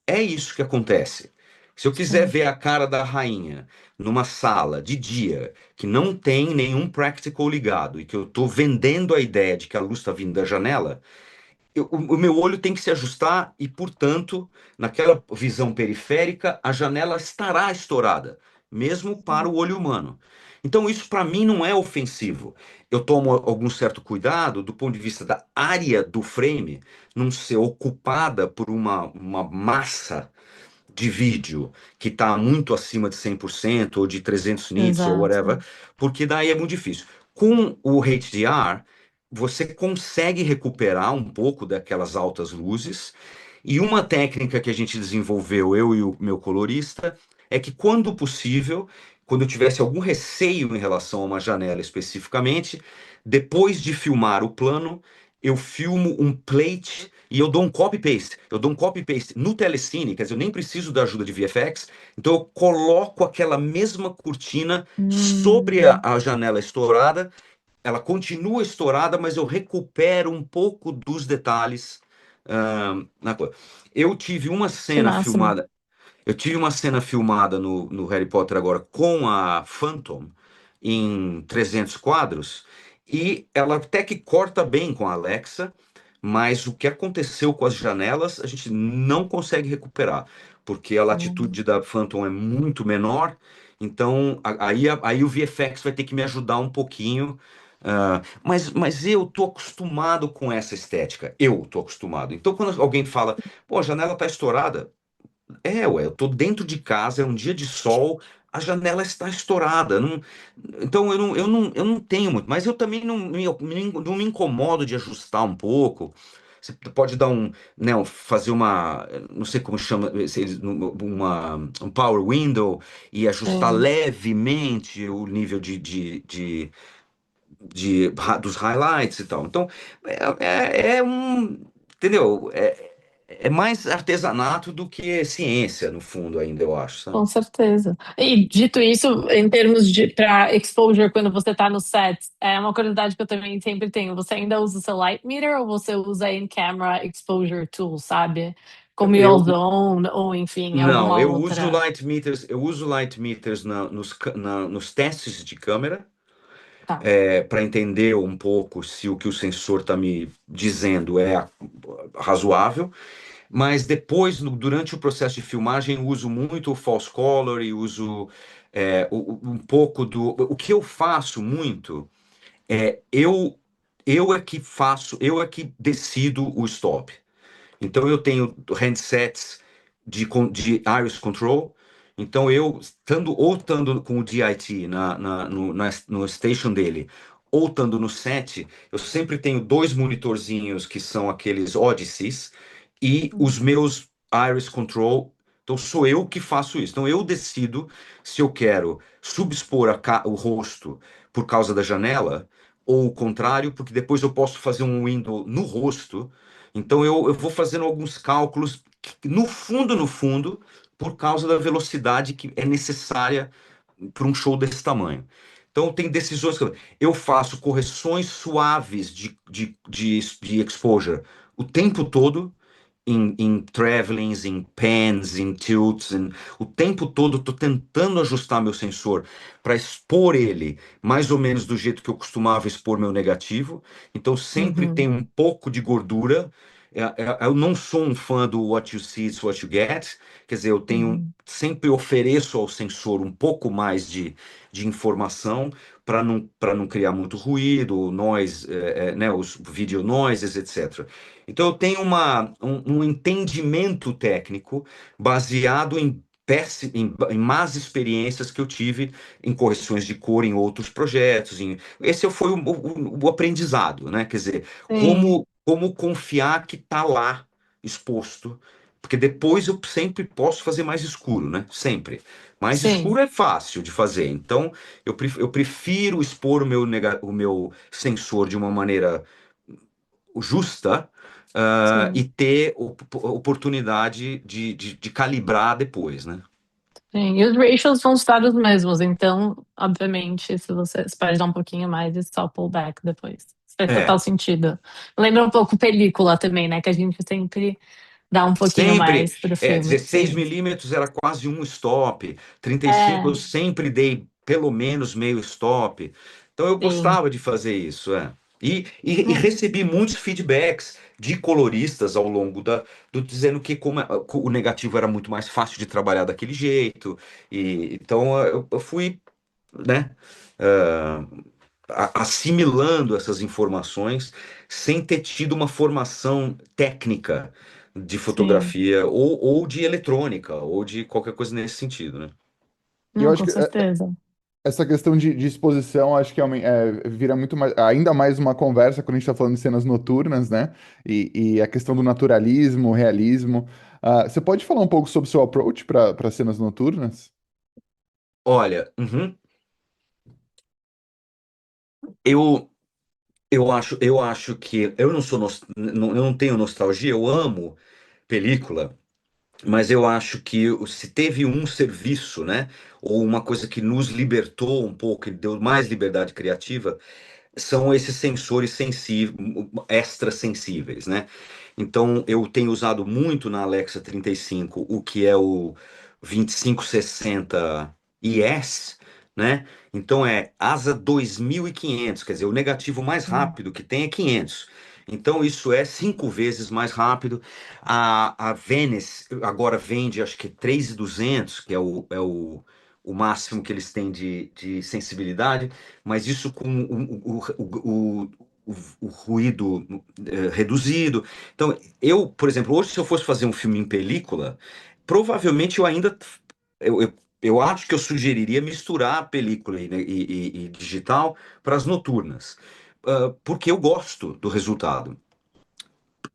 É isso que acontece. Se eu quiser sim, ver a cara da rainha numa sala de dia que não tem nenhum practical ligado e que eu estou vendendo a ideia de que a luz está vindo da janela, o meu olho tem que se ajustar e, portanto, naquela visão periférica, a janela estará estourada, mesmo para o olho humano. Então, isso para mim não é ofensivo. Eu tomo algum certo cuidado do ponto de vista da área do frame não ser ocupada por uma massa de vídeo que está muito acima de 100% ou de 300 nits ou whatever, exato. porque daí é muito difícil. Com o HDR, você consegue recuperar um pouco daquelas altas luzes, e uma técnica que a gente desenvolveu, eu e o meu colorista, é que quando possível, quando eu tivesse algum receio em relação a uma janela especificamente, depois de filmar o plano, eu filmo um plate e eu dou um copy-paste. Eu dou um copy-paste no Telecine, quer dizer, eu nem preciso da ajuda de VFX, então eu coloco aquela mesma cortina sobre a, Hum, a janela estourada, ela continua estourada, mas eu recupero um pouco dos detalhes na coisa. Eu tive uma Que cena máximo. filmada. Eu tive uma cena filmada no Harry Potter agora com a Phantom em 300 quadros e ela até que corta bem com a Alexa, mas o que aconteceu com as janelas a gente não consegue recuperar, porque a Hum, latitude da Phantom é muito menor, então aí o VFX vai ter que me ajudar um pouquinho. Mas eu tô acostumado com essa estética. Eu tô acostumado. Então, quando alguém fala, pô, a janela tá estourada, ué, eu tô dentro de casa, é um dia de sol, a janela está estourada. Então eu não tenho muito, mas eu também não me incomodo de ajustar um pouco. Você pode dar né, fazer não sei como chama, um power window e ajustar sim. levemente o nível dos highlights e tal. Então, entendeu? É mais artesanato do que ciência, no fundo, ainda, eu acho, Com sabe? certeza. E dito isso, em termos de para exposure quando você está no set, é uma curiosidade que eu também sempre tenho. Você ainda usa o seu light meter ou você usa in-camera exposure tool, sabe? Como Eu, Real Zone ou enfim, não, alguma outra. eu uso light meters nos testes de câmera, Tá. para entender um pouco se o que o sensor está me dizendo é razoável. Mas depois, durante o processo de filmagem, eu uso muito o false color e uso um pouco do. O que eu faço muito é eu é que decido o stop. Então eu tenho handsets de iris control. Então estando com o DIT no station dele, ou estando no set, eu sempre tenho dois monitorzinhos que são aqueles Odysseys e os meus iris control. Então sou eu que faço isso. Então eu decido se eu quero subexpor o rosto por causa da janela ou o contrário, porque depois eu posso fazer um window no rosto, então eu vou fazendo alguns cálculos, no fundo, por causa da velocidade que é necessária para um show desse tamanho. Então tem decisões que eu faço correções suaves de exposure o tempo todo, em travelings, em pans, em tilts, o tempo todo estou tentando ajustar meu sensor para expor ele mais ou menos do jeito que eu costumava expor meu negativo. Então sempre tem Uhum, um pouco de gordura. Eu não sou um fã do what you see is what you get. Quer dizer, uhum, sempre ofereço ao sensor um pouco mais de informação para não criar muito ruído, noise, né, os video noises, etc. Então, eu tenho um entendimento técnico baseado em más experiências que eu tive em correções de cor em outros projetos. Esse foi o aprendizado, né? Quer dizer, sim, como confiar que está lá exposto, porque depois eu sempre posso fazer mais escuro, né? Sempre. Mais sim, escuro é fácil de fazer. Então, eu prefiro expor o meu sensor de uma maneira justa, sim, e ter oportunidade de calibrar depois, né? sim. E os ratios vão estar os mesmos, então, obviamente, se você pode dar um pouquinho mais e só pull back depois. Isso faz total É, sentido. Lembra um pouco película também, né? Que a gente sempre dá um pouquinho sempre, mais pro filme. 16 Sim. milímetros era quase um stop, 35 eu É, sempre dei pelo menos meio stop. Então eu sim. gostava de fazer isso, é. E Hum, recebi muitos feedbacks de coloristas ao longo dizendo que o negativo era muito mais fácil de trabalhar daquele jeito. Então eu fui, né, ah, assimilando essas informações sem ter tido uma formação técnica de sim. fotografia ou de eletrônica ou de qualquer coisa nesse sentido, né? E eu Não, acho com que certeza. essa questão de exposição, acho que vira muito mais, ainda mais uma conversa quando a gente está falando de cenas noturnas, né? E a questão do naturalismo, realismo. Você pode falar um pouco sobre o seu approach para cenas noturnas? Olha, eu eu acho que eu não sou eu não tenho nostalgia, eu amo película, mas eu acho que se teve um serviço, né, ou uma coisa que nos libertou um pouco e deu mais liberdade criativa, são esses sensores extra sensíveis, né? Então, eu tenho usado muito na Alexa 35 o que é o 2560 IS, né? Então, é asa 2500, quer dizer, o negativo mais Hum. rápido que tem é 500. Então, isso é 5 vezes mais rápido. A Venice agora vende, acho que 3.200, que o máximo que eles têm de sensibilidade, mas isso com o ruído reduzido. Então, por exemplo, hoje, se eu fosse fazer um filme em película, provavelmente eu ainda. Eu acho que eu sugeriria misturar a película e digital para as noturnas, porque eu gosto do resultado.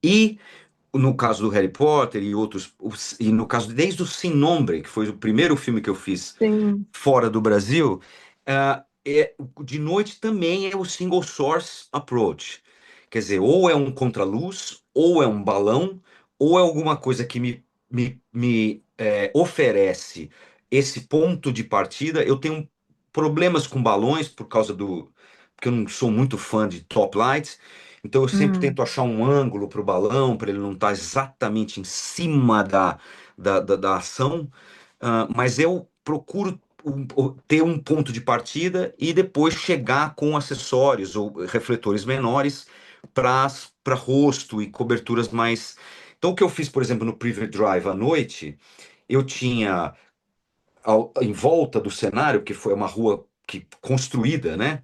E no caso do Harry Potter e outros, e no caso desde o Sem Nombre, que foi o primeiro filme que eu fiz Sim. fora do Brasil, de noite também é o single source approach. Quer dizer, ou é um contraluz, ou é um balão, ou é alguma coisa que me oferece esse ponto de partida. Eu tenho problemas com balões por causa porque eu não sou muito fã de top lights. Então eu sempre Hum. tento achar um ângulo para o balão, para ele não estar exatamente em cima da ação. Mas eu procuro ter um ponto de partida e depois chegar com acessórios ou refletores menores para rosto e coberturas mais. Então, o que eu fiz, por exemplo, no Private Drive à noite, eu tinha em volta do cenário, que foi uma rua construída, né,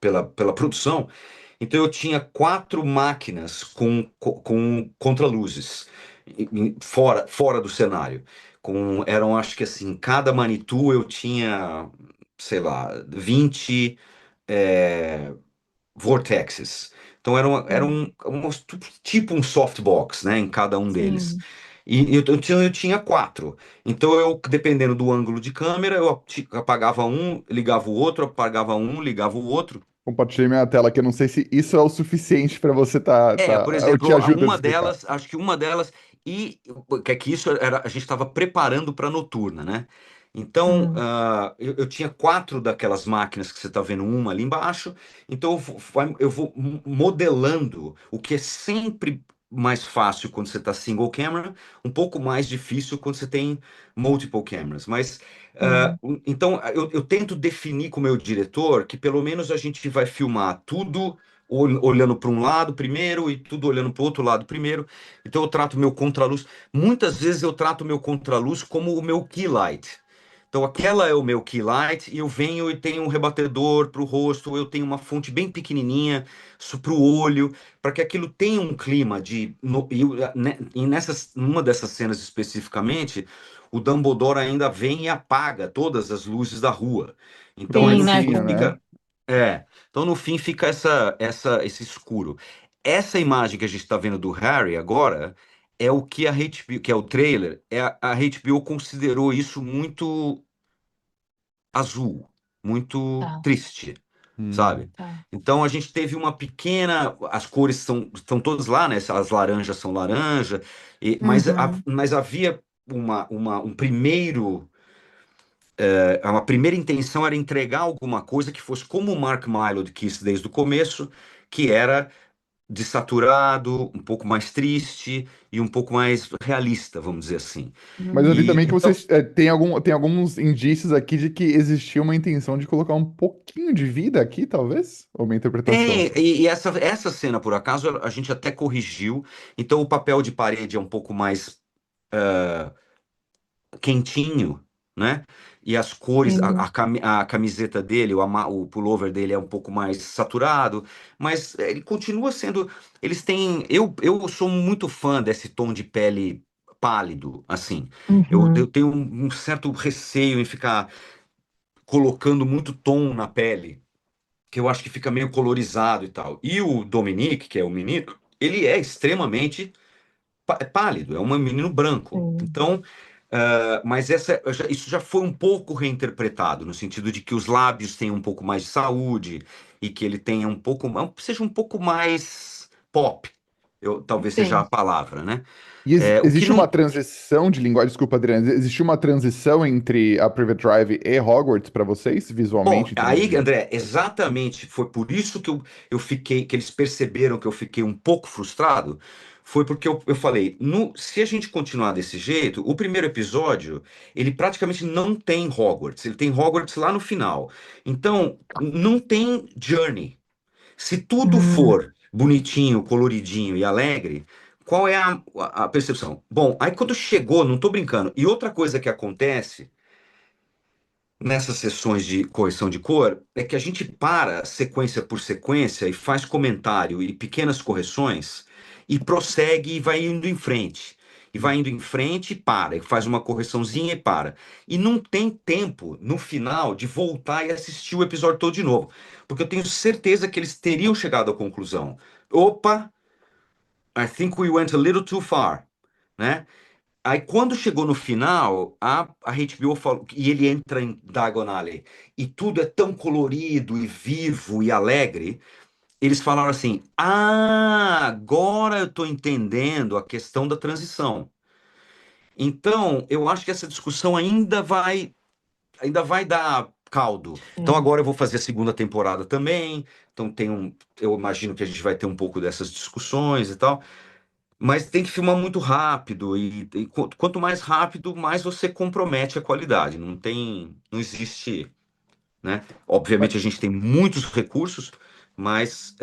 pela produção. Então eu tinha 4 máquinas com contraluzes fora do cenário. Eram, acho que assim, cada Manitou eu tinha, sei lá, 20 é, vortexes. Então Sim. tipo um softbox, né, em cada um deles. Sim. E eu tinha 4. Então dependendo do ângulo de câmera, eu apagava um, ligava o outro, apagava um, ligava o outro. Compartilhei minha tela, que eu não sei se isso é o suficiente para você Por eu te exemplo, ajudo a uma explicar. delas, acho que uma delas, e que isso a gente estava preparando para noturna, né? Então, Hum. eu tinha 4 daquelas máquinas que você está vendo, uma ali embaixo. Então, eu vou modelando, o que é sempre mais fácil quando você está single camera, um pouco mais difícil quando você tem multiple cameras. Mas, Sim. então, eu tento definir com o meu diretor que pelo menos a gente vai filmar tudo olhando para um lado primeiro e tudo olhando para o outro lado primeiro. Então eu trato meu contraluz. Muitas vezes eu trato meu contraluz como o meu key light. Então aquela é o meu key light e eu venho e tenho um rebatedor para o rosto, eu tenho uma fonte bem pequenininha para o olho, para que aquilo tenha um clima numa dessas cenas especificamente, o Dumbledore ainda vem e apaga todas as luzes da rua. Então aí Sim, no né? fim Bonitinha, né? fica então no fim fica esse escuro. Essa imagem que a gente está vendo do Harry agora é o que a HBO, que é o trailer, a HBO considerou isso muito azul, muito Tá, triste, sabe? Hum. tá. Então a gente teve uma pequena, as cores estão todas lá, né? As laranjas são laranja, Uhum. mas havia um primeiro uma primeira intenção era entregar alguma coisa que fosse como o Mark Mylod quis desde o começo, que era desaturado, um pouco mais triste e um pouco mais realista, vamos dizer assim. Mas eu vi E também que então vocês tem alguns indícios aqui de que existia uma intenção de colocar um pouquinho de vida aqui, talvez? Ou uma interpretação? e essa cena, por acaso, a gente até corrigiu. Então o papel de parede é um pouco mais quentinho, né? E as cores, Sim. a camiseta dele, o pullover dele é um pouco mais saturado, mas ele continua sendo. Eles têm. Eu sou muito fã desse tom de pele pálido, assim. Eu Uhum. tenho um certo receio em ficar colocando muito tom na pele, que eu acho que fica meio colorizado e tal. E o Dominique, que é o menino, ele é extremamente pálido, é um menino branco. Sim. Então, mas isso já foi um pouco reinterpretado, no sentido de que os lábios têm um pouco mais de saúde e que ele tenha seja um pouco mais pop, talvez seja a Sim. palavra, né? E O que existe uma não. transição de linguagem, desculpa, Adriano, existe uma transição entre a Private Drive e Hogwarts para vocês, Bom, visualmente, em termos aí, de... André, exatamente foi por isso que eu fiquei, que eles perceberam que eu fiquei um pouco frustrado. Foi porque eu falei, se a gente continuar desse jeito, o primeiro episódio, ele praticamente não tem Hogwarts, ele tem Hogwarts lá no final. Então, não tem Journey. Se tudo Hum, for bonitinho, coloridinho e alegre, qual é a percepção? Bom, aí quando chegou, não tô brincando, e outra coisa que acontece nessas sessões de correção de cor é que a gente para sequência por sequência e faz comentário e pequenas correções e prossegue e vai indo em frente. E vai indo em frente e para, e faz uma correçãozinha e para. E não tem tempo, no final, de voltar e assistir o episódio todo de novo. Porque eu tenho certeza que eles teriam chegado à conclusão. Opa, I think we went a little too far, né? Aí quando chegou no final, a HBO falou, e ele entra em Diagonale, e tudo é tão colorido e vivo e alegre, eles falaram assim: Ah, agora eu estou entendendo a questão da transição. Então, eu acho que essa discussão ainda vai dar caldo. Então sim. agora eu vou fazer a segunda temporada também. Então eu imagino que a gente vai ter um pouco dessas discussões e tal. Mas tem que filmar muito rápido e quanto mais rápido, mais você compromete a qualidade. Não existe, né? Obviamente a gente tem muitos recursos, mas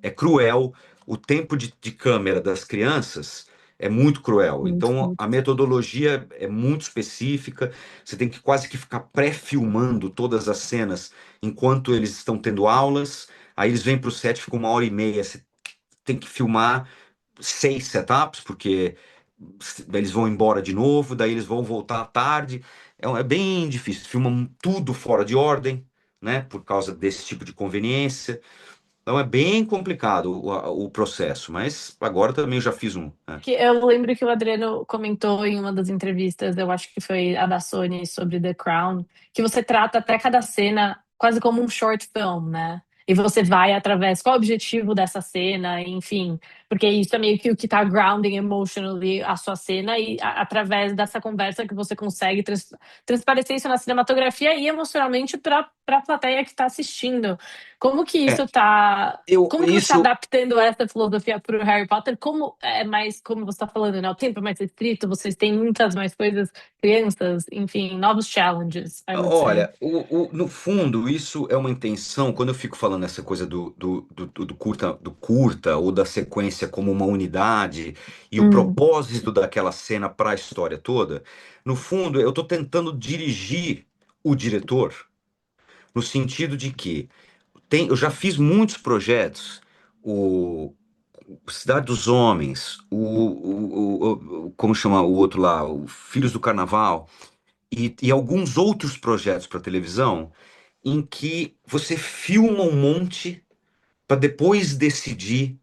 é cruel. O tempo de câmera das crianças é muito cruel. Muito, Então a muito. metodologia é muito específica. Você tem que quase que ficar pré-filmando todas as cenas enquanto eles estão tendo aulas. Aí eles vêm para o set, fica 1 hora e meia. Você tem que filmar 6 setups, porque eles vão embora de novo, daí eles vão voltar à tarde. É bem difícil. Filmam tudo fora de ordem, né? Por causa desse tipo de conveniência. Então é bem complicado o processo, mas agora também eu já fiz um, né? Que eu lembro que o Adriano comentou em uma das entrevistas, eu acho que foi a da Sony sobre The Crown, que você trata até cada cena quase como um short film, né? E você vai através, qual é o objetivo dessa cena, enfim, porque isso é meio que o que tá grounding emotionally a sua cena e através dessa conversa que você consegue transparecer isso na cinematografia e emocionalmente para a plateia que está assistindo. Como que É, isso tá eu, como que você está isso, adaptando essa filosofia para o Harry Potter? Como é mais, como você está falando, né? O tempo é mais restrito, vocês têm muitas mais coisas, crianças, enfim, novos challenges, I would say. olha, no fundo, isso é uma intenção, quando eu fico falando essa coisa do curta ou da sequência como uma unidade e o Hum, propósito daquela cena para a história toda, no fundo, eu estou tentando dirigir o diretor no sentido de que eu já fiz muitos projetos, o Cidade dos Homens, como chama o outro lá, o Filhos do Carnaval, e alguns outros projetos para televisão em que você filma um monte para depois decidir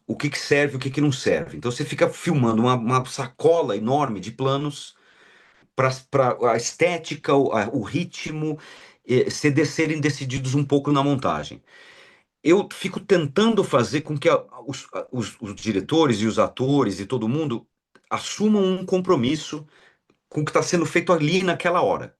o que serve e o que não serve. Então você fica filmando uma sacola enorme de planos para a estética, o ritmo, serem decididos um pouco na montagem. Eu fico tentando fazer com que os diretores e os atores e todo mundo assumam um compromisso com o que está sendo feito ali naquela hora.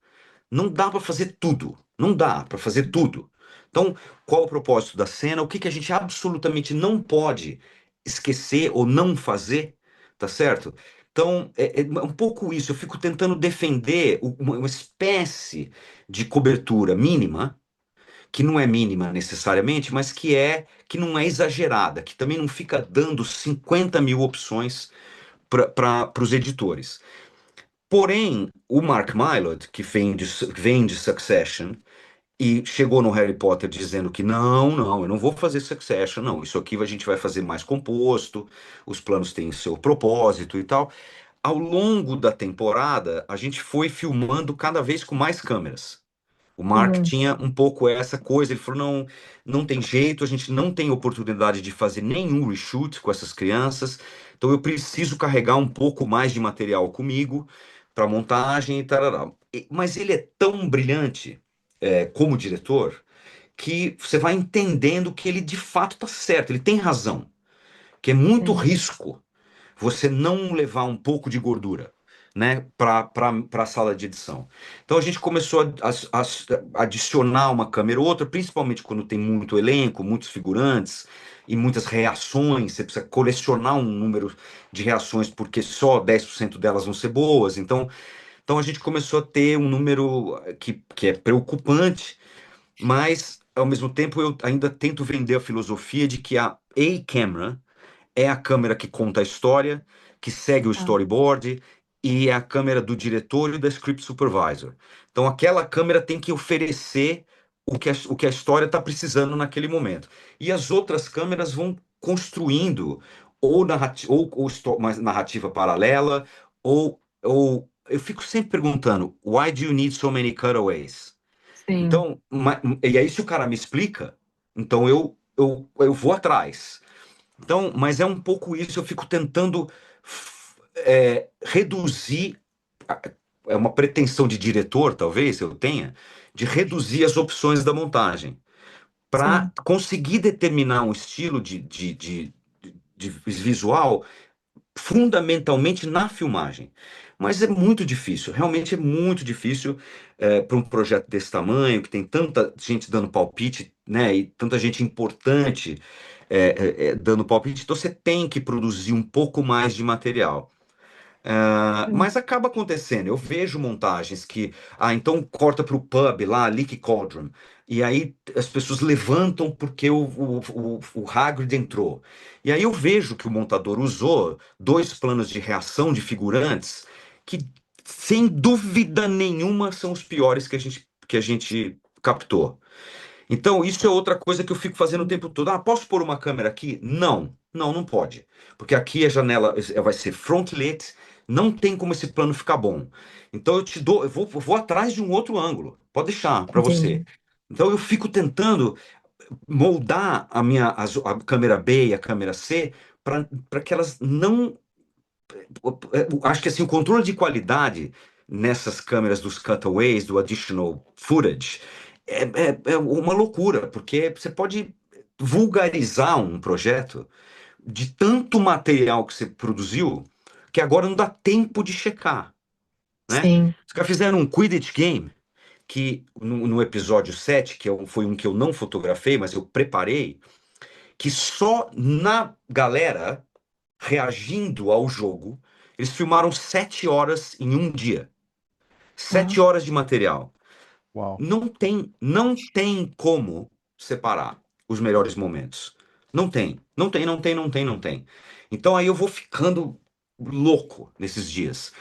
Não dá para fazer tudo. Não dá para fazer tudo. Então, qual o propósito da cena? O que que a gente absolutamente não pode esquecer ou não fazer, tá certo? Então, é um pouco isso. Eu fico tentando defender uma espécie de cobertura mínima, que não é mínima necessariamente, mas que não é exagerada, que também não fica dando 50 mil opções para os editores. Porém, o Mark Mylod, que vem de Succession, e chegou no Harry Potter dizendo que não, não, eu não vou fazer Succession, não, isso aqui a gente vai fazer mais composto, os planos têm seu propósito e tal. Ao longo da temporada, a gente foi filmando cada vez com mais câmeras. O Mark uhum, tinha um pouco essa coisa, ele falou, não, não tem jeito, a gente não tem oportunidade de fazer nenhum reshoot com essas crianças, então eu preciso carregar um pouco mais de material comigo para montagem e tal. Mas ele é tão brilhante, como diretor, que você vai entendendo que ele de fato está certo, ele tem razão, porque é muito sim, risco você não levar um pouco de gordura, né, para a sala de edição. Então a gente começou a adicionar uma câmera ou outra, principalmente quando tem muito elenco, muitos figurantes e muitas reações. Você precisa colecionar um número de reações porque só 10% delas vão ser boas. Então a gente começou a ter um número que é preocupante, mas ao mesmo tempo eu ainda tento vender a filosofia de que a A-camera é a câmera que conta a história, que segue o ah, storyboard, e é a câmera do diretor e da script supervisor. Então, aquela câmera tem que oferecer o que a história está precisando naquele momento. E as outras câmeras vão construindo uma narrativa paralela, ou eu fico sempre perguntando, why do you need so many cutaways? sim, Então, e aí se o cara me explica, então eu vou atrás. Então, mas é um pouco isso, eu fico tentando reduzir, é uma pretensão de diretor, talvez eu tenha, de reduzir as opções da montagem, para sim, conseguir determinar um estilo de visual fundamentalmente na filmagem. Mas é muito difícil, realmente é muito difícil para um projeto desse tamanho, que tem tanta gente dando palpite, né, e tanta gente importante dando palpite, então você tem que produzir um pouco mais de material. sim, Mas acaba acontecendo. Eu vejo montagens que, então corta para o pub lá, Leaky Cauldron, e aí as pessoas levantam porque o Hagrid entrou. E aí eu vejo que o montador usou dois planos de reação de figurantes que, sem dúvida nenhuma, são os piores que a gente captou. Então, isso é outra coisa que eu fico fazendo o tempo todo. Posso pôr uma câmera aqui? Não, não, não pode. Porque aqui a janela vai ser front lit, não tem como esse plano ficar bom. Então, eu vou atrás de um outro ângulo. Pode deixar para você. entendi. Então, eu fico tentando moldar a câmera B e a câmera C para que elas não. Acho que assim, o controle de qualidade nessas câmeras dos cutaways, do additional footage, é uma loucura, porque você pode vulgarizar um projeto de tanto material que você produziu que agora não dá tempo de checar, né? Sim, Os caras fizeram um Quidditch Game que no episódio 7, foi um que eu não fotografei, mas eu preparei, que só na galera reagindo ao jogo, eles filmaram 7 horas em um dia. ah, 7 horas de material. Uau. Não tem como separar os melhores momentos. Não tem. Não tem, não tem, não tem, não tem. Então aí eu vou ficando louco nesses dias.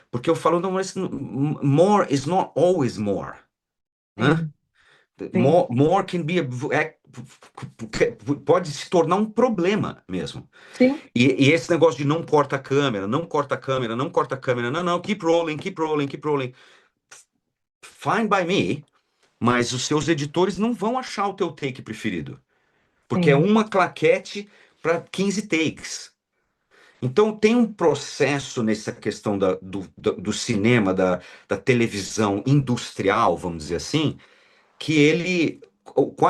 Porque eu falo, não, mas more is not always more, né? sim, sim, More can be pode se tornar um problema mesmo. sim, E esse negócio de não corta a câmera, não corta a câmera, não corta a câmera, não, não, keep rolling, keep rolling, keep rolling. Fine by me, mas os seus editores não vão achar o teu take preferido, porque é sim, uma claquete para 15 takes. Então tem um processo nessa questão do cinema, da televisão industrial, vamos dizer assim, que ele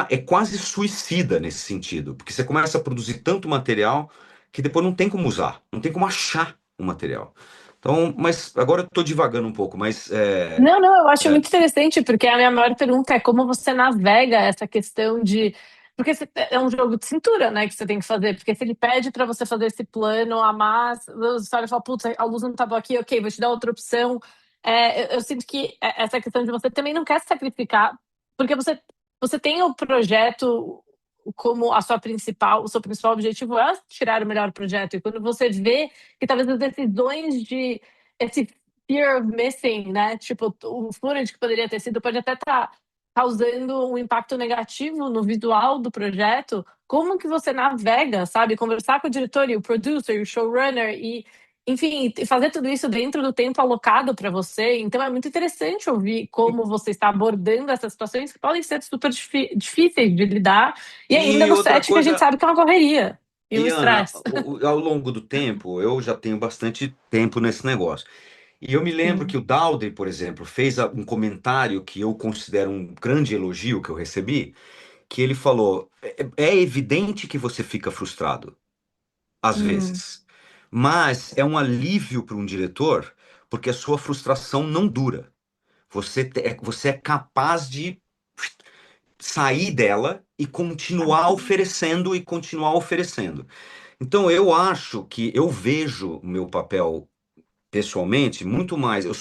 é quase suicida nesse sentido, porque você começa a produzir tanto material que depois não tem como usar, não tem como achar o material. Então, mas agora eu estou divagando um pouco, mas Não, não, eu acho é, muito interessante, porque a minha maior pergunta é como você navega essa questão de. Porque é um jogo de cintura, né, que você tem que fazer. Porque se ele pede para você fazer esse plano, a massa, o usuário fala, putz, a luz não tá boa aqui, ok, vou te dar outra opção. Eu sinto que essa questão de você também não quer se sacrificar, porque você tem o projeto como a sua principal, o seu principal objetivo é tirar o melhor projeto. E quando você vê que talvez as decisões de esse fear of missing, né? Tipo, o footage que poderia ter sido pode até estar causando um impacto negativo no visual do projeto. Como que você navega, sabe? Conversar com o diretor e o producer e o showrunner e, enfim, fazer tudo isso dentro do tempo alocado para você. Então é muito interessante ouvir como você está abordando essas situações que podem ser super difíceis de lidar. E ainda e no outra set que a gente coisa, sabe que é uma correria e um e Ana, estresse. ao longo do tempo, eu já tenho bastante tempo nesse negócio. E eu me lembro que Sim, o Dowdy, por exemplo, fez um comentário que eu considero um grande elogio que eu recebi, que ele falou: é evidente que você fica frustrado. às Hum, vezes. Mas é um alívio para um diretor, porque a sua frustração não dura. Você é capaz de sair dela e continuar oferecendo e continuar oferecendo. Então eu acho que eu vejo o meu papel pessoalmente muito mais. Eu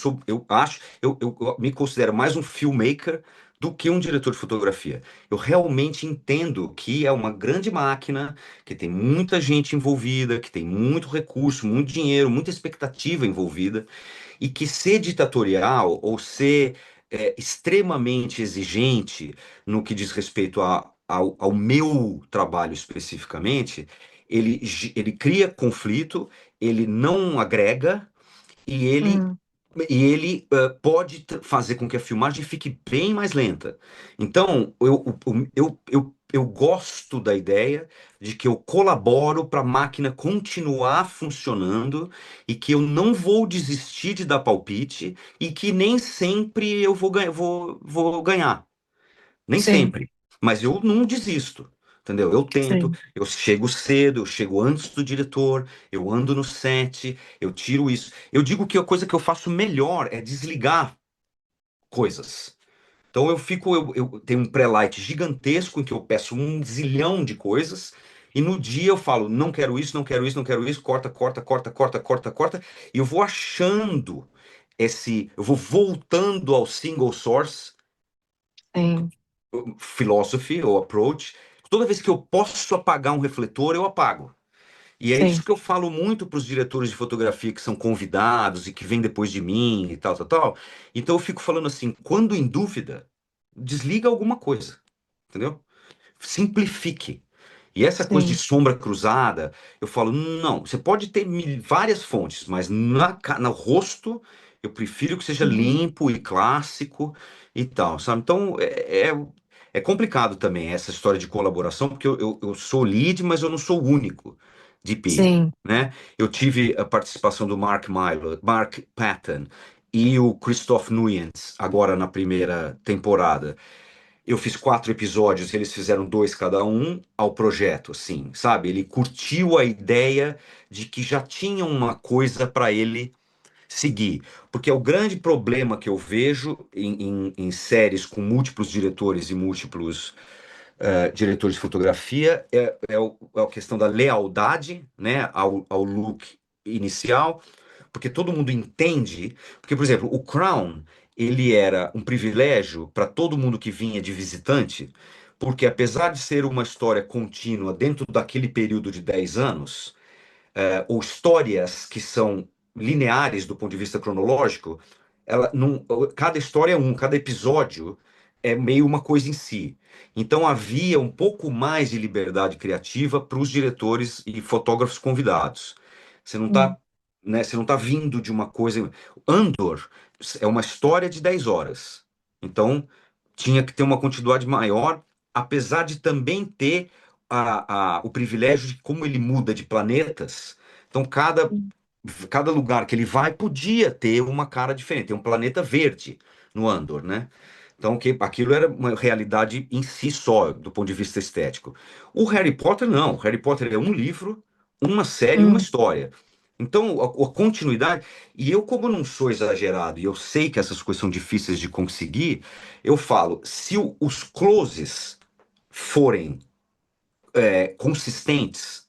me considero mais um filmmaker do que um diretor de fotografia. Eu realmente entendo que é uma grande máquina, que tem muita gente envolvida, que tem muito recurso, muito dinheiro, muita expectativa envolvida, e que ser ditatorial ou ser extremamente exigente no que diz respeito ao meu trabalho especificamente, ele cria conflito, ele não agrega e ele, hum, pode fazer com que a filmagem fique bem mais lenta. Então, eu gosto da ideia de que eu colaboro para a máquina continuar funcionando e que eu não vou desistir de dar palpite e que nem sempre eu vou ganhar. Nem sim, sempre, mas eu não desisto, entendeu? Eu tento, sim, eu chego cedo, eu chego antes do diretor, eu ando no set, eu tiro isso. Eu digo que a coisa que eu faço melhor é desligar coisas. Então eu tenho um pré-light gigantesco em que eu peço um zilhão de coisas, e no dia eu falo, não quero isso, não quero isso, não quero isso, corta, corta, corta, corta, corta, corta, e eu vou achando eu vou voltando ao single source sim, philosophy ou approach. Toda vez que eu posso apagar um refletor, eu apago. E é isso sim. que eu falo muito para os diretores de fotografia que são convidados e que vêm depois de mim e tal, tal, tal. Então eu fico falando assim, quando em dúvida, desliga alguma coisa, entendeu? Simplifique. E essa coisa de Sim. sombra cruzada, eu falo, não, você pode ter várias fontes, mas no rosto eu prefiro que seja Uhum. limpo e clássico e tal, sabe? Então é complicado também essa história de colaboração, porque eu sou lead, mas eu não sou o único DP, Sim. né? Eu tive a participação do Mark Milo, Mark Patton e o Christoph Nuyens agora na primeira temporada. Eu fiz 4 episódios, eles fizeram 2 cada um ao projeto, assim, sabe? Ele curtiu a ideia de que já tinha uma coisa para ele seguir. Porque é o grande problema que eu vejo em séries com múltiplos diretores e múltiplos diretores de fotografia é a questão da lealdade, né, ao look inicial, porque todo mundo entende. Porque, por exemplo, o Crown, ele era um privilégio para todo mundo que vinha de visitante, porque apesar de ser uma história contínua dentro daquele período de 10 anos, ou histórias que são lineares do ponto de vista cronológico, ela não, cada história é cada episódio é meio uma coisa em si. Então havia um pouco mais de liberdade criativa para os diretores e fotógrafos convidados. Você não Hum. está, né, você não tá vindo de uma coisa. Andor é uma história de 10 horas. Então tinha que ter uma continuidade maior, apesar de também ter o privilégio de como ele muda de planetas. Então, cada lugar que ele vai podia ter uma cara diferente. Tem um planeta verde no Andor, né? Então, aquilo era uma realidade em si só, do ponto de vista estético. O Harry Potter, não. O Harry Potter é um livro, uma série, uma Hum. história. Então, a continuidade. E eu, como não sou exagerado, e eu sei que essas coisas são difíceis de conseguir, eu falo: se os closes forem consistentes,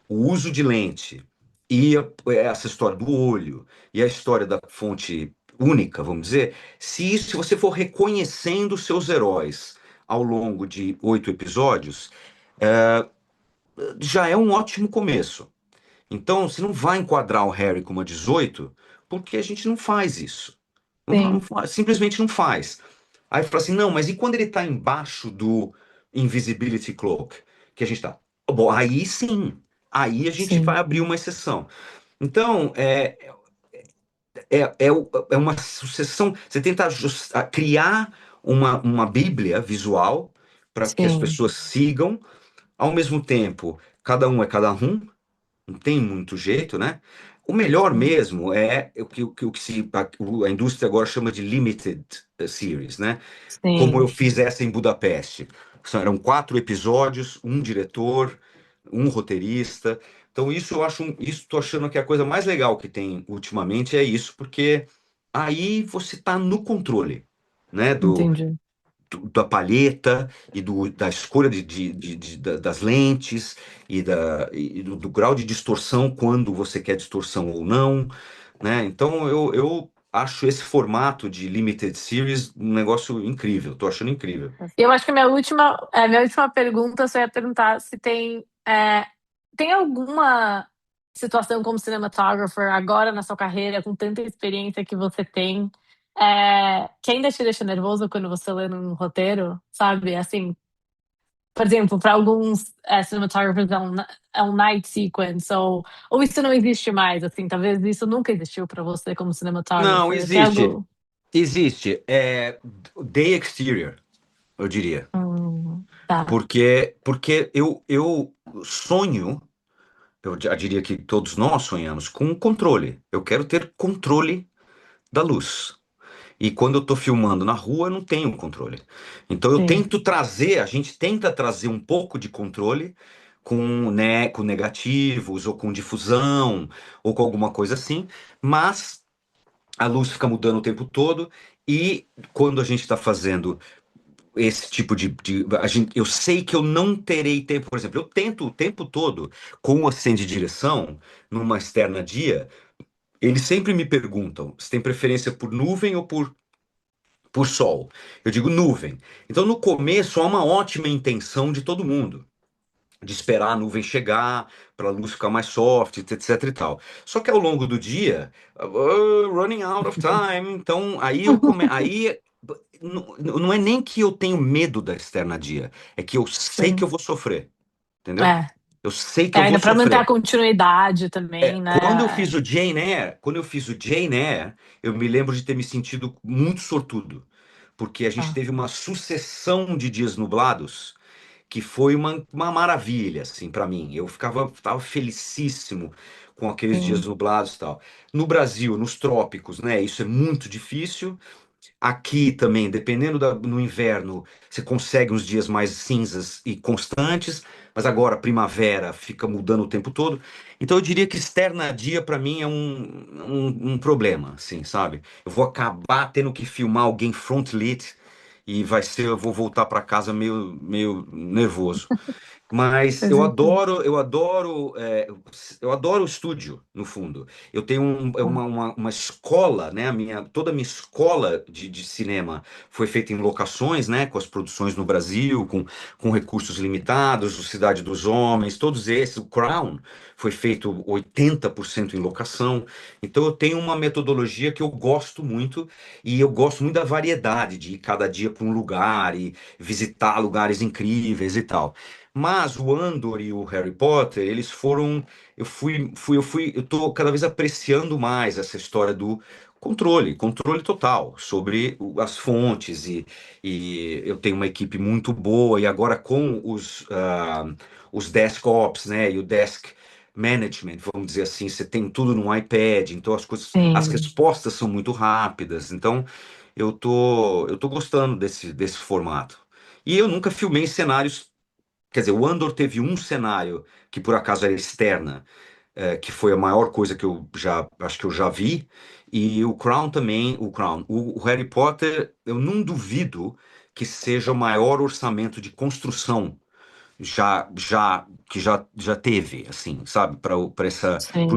o uso de lente e essa história do olho e a história da fonte única, vamos dizer, se você for reconhecendo seus heróis ao longo de 8 episódios, já é um ótimo começo. Então, você não vai enquadrar o Harry como a 18, porque a gente não faz isso. Sim. Simplesmente não faz. Aí fala assim, não, mas e quando ele está embaixo do Invisibility Cloak? Que a gente tá. Bom, aí sim. Aí a gente vai Sim. abrir uma exceção. Então, é uma sucessão. Você tenta criar uma Bíblia visual para que as Sim. pessoas sigam, ao mesmo tempo, cada um é cada um, não tem muito jeito, né? O melhor Sim. mesmo é a indústria agora chama de limited series, né? Como eu Sim. fiz essa em Budapeste. Eram 4 episódios, um diretor, um roteirista, Então isso eu acho, isso tô achando que é a coisa mais legal que tem ultimamente é isso, porque aí você tá no controle, né, Entendi. da palheta e da escolha das lentes e do grau de distorção, quando você quer distorção ou não, né? Então eu acho esse formato de limited series um negócio incrível, tô achando incrível. Eu acho que minha última pergunta, só ia perguntar se tem alguma situação como cinematographer agora na sua carreira, com tanta experiência que você tem, que ainda te deixa nervoso quando você lê num roteiro, sabe? Assim, por exemplo, para alguns cinematographers é um night sequence, ou isso não existe mais, assim, talvez isso nunca existiu para você como Não, cinematographer. Tem existe, algo. existe, day exterior, eu diria, Tá, porque eu sonho. Eu já diria que todos nós sonhamos com controle. Eu quero ter controle da luz. E quando eu estou filmando na rua, eu não tenho controle. Então eu sim, tento trazer, a gente tenta trazer um pouco de controle com, né, com negativos, ou com difusão, ou com alguma coisa assim, mas a luz fica mudando o tempo todo. E quando a gente está fazendo esse tipo eu sei que eu não terei tempo, por exemplo, eu tento o tempo todo com o assistente de direção, numa externa dia, eles sempre me perguntam se tem preferência por nuvem ou por sol. Eu digo nuvem. Então no começo há uma ótima intenção de todo mundo. De esperar a nuvem chegar, para a luz ficar mais soft, etc e tal. Só que ao longo do dia, running out of time, então aí não é nem que eu tenho medo da externa dia, é que eu sei que sim. eu vou sofrer, entendeu? É. Eu sei que eu vou Ainda para manter a sofrer. continuidade também, Quando eu né? fiz o Jane Eyre, eu me lembro de ter me sentido muito sortudo, porque a gente Ah, teve uma sucessão de dias nublados que foi uma maravilha, assim, para mim. Tava felicíssimo com aqueles dias sim, nublados e tal. No Brasil, nos trópicos, né, isso é muito difícil. Aqui também, dependendo no inverno, você consegue uns dias mais cinzas e constantes, mas agora primavera fica mudando o tempo todo. Então eu diria que externadia para mim é um problema, assim, sabe? Eu vou acabar tendo que filmar alguém front lit e eu vou voltar para casa meio nervoso. Mas faz sentido. eu adoro o estúdio, no fundo. Eu tenho uma escola, né? Toda a minha escola de cinema foi feita em locações, né? Com as produções no Brasil, com recursos limitados, o Cidade dos Homens, todos esses. O Crown foi feito 80% em locação. Então eu tenho uma metodologia que eu gosto muito e eu gosto muito da variedade, de ir cada dia para um lugar e visitar lugares incríveis e tal. Mas o Andor e o Harry Potter, eles foram. Eu tô cada vez apreciando mais essa história do controle total sobre as fontes e eu tenho uma equipe muito boa e agora com os desk ops, né, e o desk management, vamos dizer assim, você tem tudo no iPad, então as Sim. respostas são muito rápidas, então eu tô gostando desse formato. E eu nunca filmei em cenários. Quer dizer, o Andor teve um cenário que por acaso era externa, que foi a maior coisa que eu já acho que eu já vi. E o Crown também, o Harry Potter, eu não duvido que seja o maior orçamento de construção já teve, assim, sabe, para essa Sim,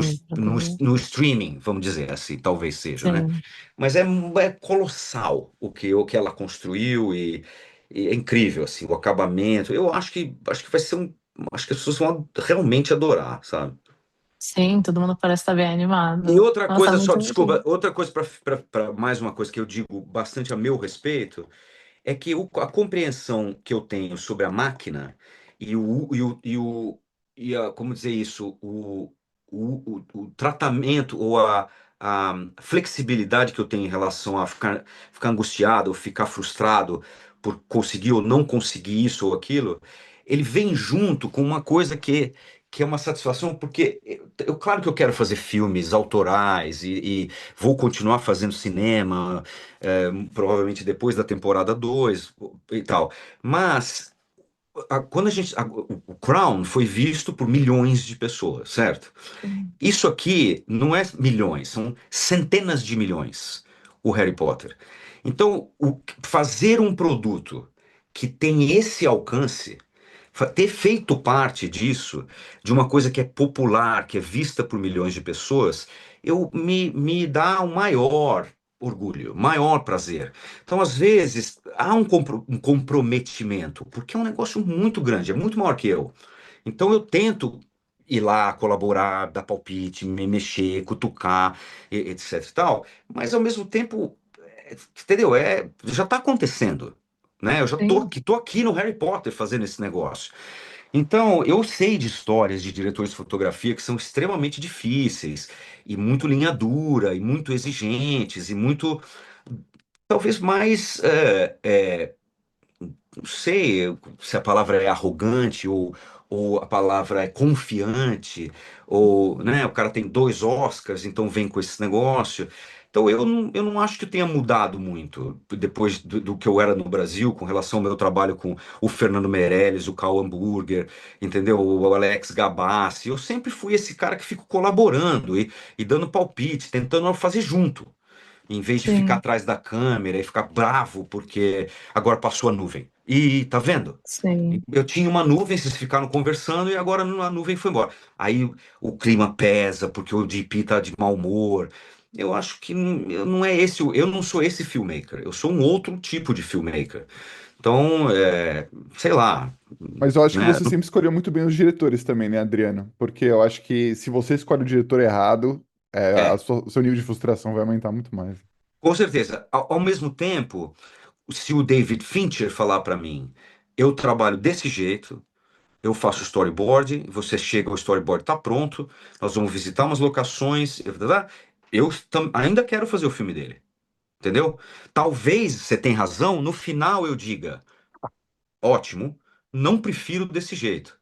no streaming, vamos dizer assim, talvez seja, né? sim. Mas é colossal o que ela construiu e é incrível assim, o acabamento. Eu acho que vai ser acho que as pessoas vão realmente adorar, sabe? Sim, todo mundo parece estar bem E animado. outra Nossa, coisa só, muito desculpa, legal. outra coisa para mais uma coisa que eu digo bastante a meu respeito é que a compreensão que eu tenho sobre a máquina como dizer isso, o tratamento ou a flexibilidade que eu tenho em relação a ficar angustiado ou ficar frustrado por conseguir ou não conseguir isso ou aquilo, ele vem junto com uma coisa que é uma satisfação, porque claro que eu quero fazer filmes autorais e vou continuar fazendo cinema, provavelmente depois da temporada 2 e tal. Mas quando o Crown foi visto por milhões de pessoas, certo? Sim. Isso aqui não é milhões, são centenas de milhões, o Harry Potter. Então, fazer um produto que tem esse alcance, ter feito parte disso, de uma coisa que é popular, que é vista por milhões de pessoas, me dá um maior orgulho, maior prazer. Então, às vezes, há um comprometimento, porque é um negócio muito grande, é muito maior que eu. Então eu tento ir lá, colaborar, dar palpite, me mexer, cutucar, etc e tal, mas ao mesmo tempo, entendeu? Já está acontecendo, né? Eu já Sim. tô aqui no Harry Potter fazendo esse negócio. Então, eu sei de histórias de diretores de fotografia que são extremamente difíceis, e muito linha dura, e muito exigentes, e muito, talvez mais, não sei se a palavra é arrogante ou a palavra é confiante, ou, né, o cara tem 2 Oscars, então vem com esse negócio. Então eu não acho que tenha mudado muito depois do que eu era no Brasil com relação ao meu trabalho com o Fernando Meirelles, o Karl Hamburger, entendeu? O Alex Gabassi. Eu sempre fui esse cara que fico colaborando e dando palpite, tentando fazer junto em vez de ficar Sim. atrás da câmera e ficar bravo porque agora passou a nuvem. E tá vendo? Sim. Eu tinha uma nuvem, vocês ficaram conversando e agora a nuvem foi embora. Aí o clima pesa porque o DP tá de mau humor. Eu acho que não é esse, eu não sou esse filmmaker, eu sou um outro tipo de filmmaker. Então, sei lá, Mas eu acho que né? você sempre escolheu muito bem os diretores também, né, Adriano? Porque eu acho que se você escolhe o diretor errado, É, o seu nível de frustração vai aumentar muito mais. com certeza. Ao mesmo tempo, se o David Fincher falar para mim, eu trabalho desse jeito, eu faço storyboard, você chega, o storyboard está pronto, nós vamos visitar umas locações, ainda quero fazer o filme dele, entendeu? Talvez você tenha razão, no final eu diga, ótimo, não prefiro desse jeito,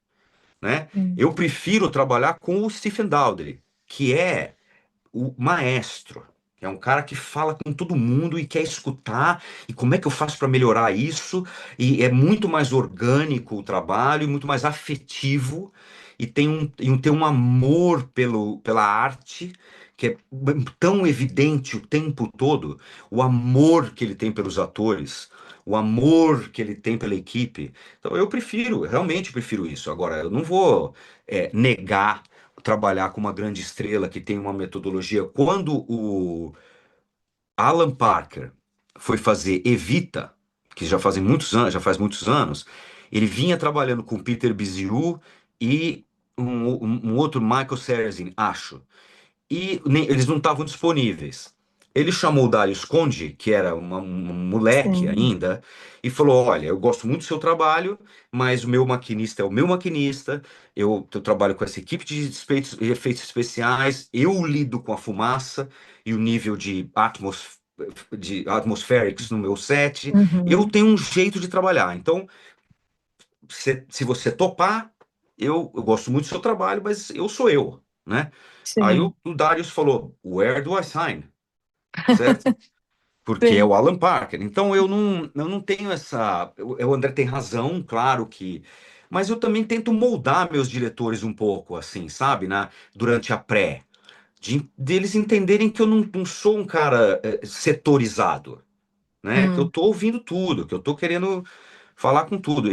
né? Sim. Eu prefiro trabalhar com o Stephen Daldry, que é o maestro, que é um cara que fala com todo mundo e quer escutar, e como é que eu faço para melhorar isso? E é muito mais orgânico o trabalho, muito mais afetivo, e tem um amor pela arte, que é tão evidente o tempo todo, o amor que ele tem pelos atores. O amor que ele tem pela equipe. Então, eu prefiro, realmente prefiro isso. Agora, eu não vou negar trabalhar com uma grande estrela que tem uma metodologia. Quando o Alan Parker foi fazer Evita, que já fazem muitos anos, já faz muitos anos, ele vinha trabalhando com Peter Biziou e um outro Michael Serzin, acho e eles não estavam disponíveis. Ele chamou o Darius Conde, que era um moleque Sim. ainda, e falou: Olha, eu gosto muito do seu trabalho, mas o meu maquinista é o meu maquinista, eu trabalho com essa equipe de efeitos especiais, eu lido com a fumaça e o nível de atmospherics no meu set, eu Uhum. tenho um jeito de trabalhar. Então, se você topar, eu gosto muito do seu trabalho, mas eu sou eu, né? Aí Sim. o Darius falou, Where do I sign? Certo? Porque é Sim. o Alan Parker. Então eu não tenho essa. O André tem razão, claro que. Mas eu também tento moldar meus diretores um pouco, assim, sabe? Durante a pré. Deles entenderem que eu não sou um cara setorizado, né? Que eu Hum. tô ouvindo tudo, que eu tô querendo falar com tudo.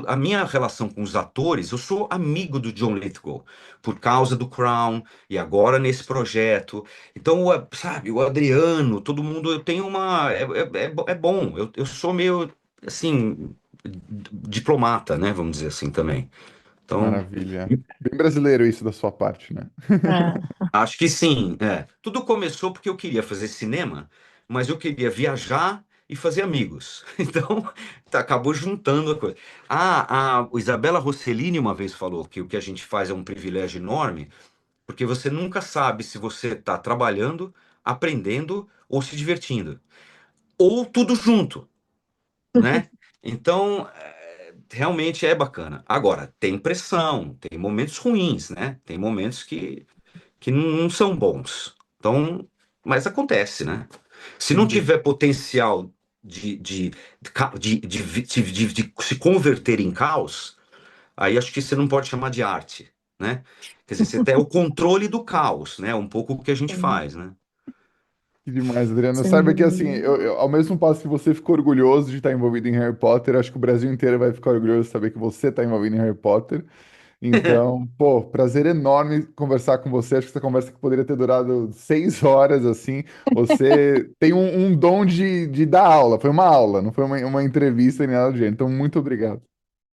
A minha relação com os atores, eu sou amigo do John Lithgow por causa do Crown e agora nesse projeto. Então, sabe, o Adriano, todo mundo, eu tenho uma. É bom, eu sou meio assim, diplomata, né? Vamos dizer assim também. Então, Maravilha. Bem brasileiro isso da sua parte, né? É. acho que sim, é. Tudo começou porque eu queria fazer cinema, mas eu queria viajar e fazer amigos. Então, acabou juntando a coisa. A Isabela Rossellini uma vez falou que o que a gente faz é um privilégio enorme, porque você nunca sabe se você está trabalhando, aprendendo ou se divertindo. Ou tudo junto, né? Então, realmente é bacana. Agora, tem pressão, tem momentos ruins, né? Tem momentos que não são bons. Então, mas acontece, né? Se não Entendi. tiver potencial de se converter em caos, aí acho que você não pode chamar de arte, né? Quer dizer, você tem o controle do caos, né? Um pouco o que a gente Sim, faz, né? Que demais, Adriano. sem Saiba que, assim, dúvida. ao mesmo passo que você ficou orgulhoso de estar envolvido em Harry Potter, acho que o Brasil inteiro vai ficar orgulhoso de saber que você está envolvido em Harry Potter. Então, pô, prazer enorme conversar com você. Acho que essa conversa que poderia ter durado 6 horas, assim. Você tem um dom de dar aula. Foi uma aula, não foi uma entrevista nem nada do gênero. Então, muito obrigado.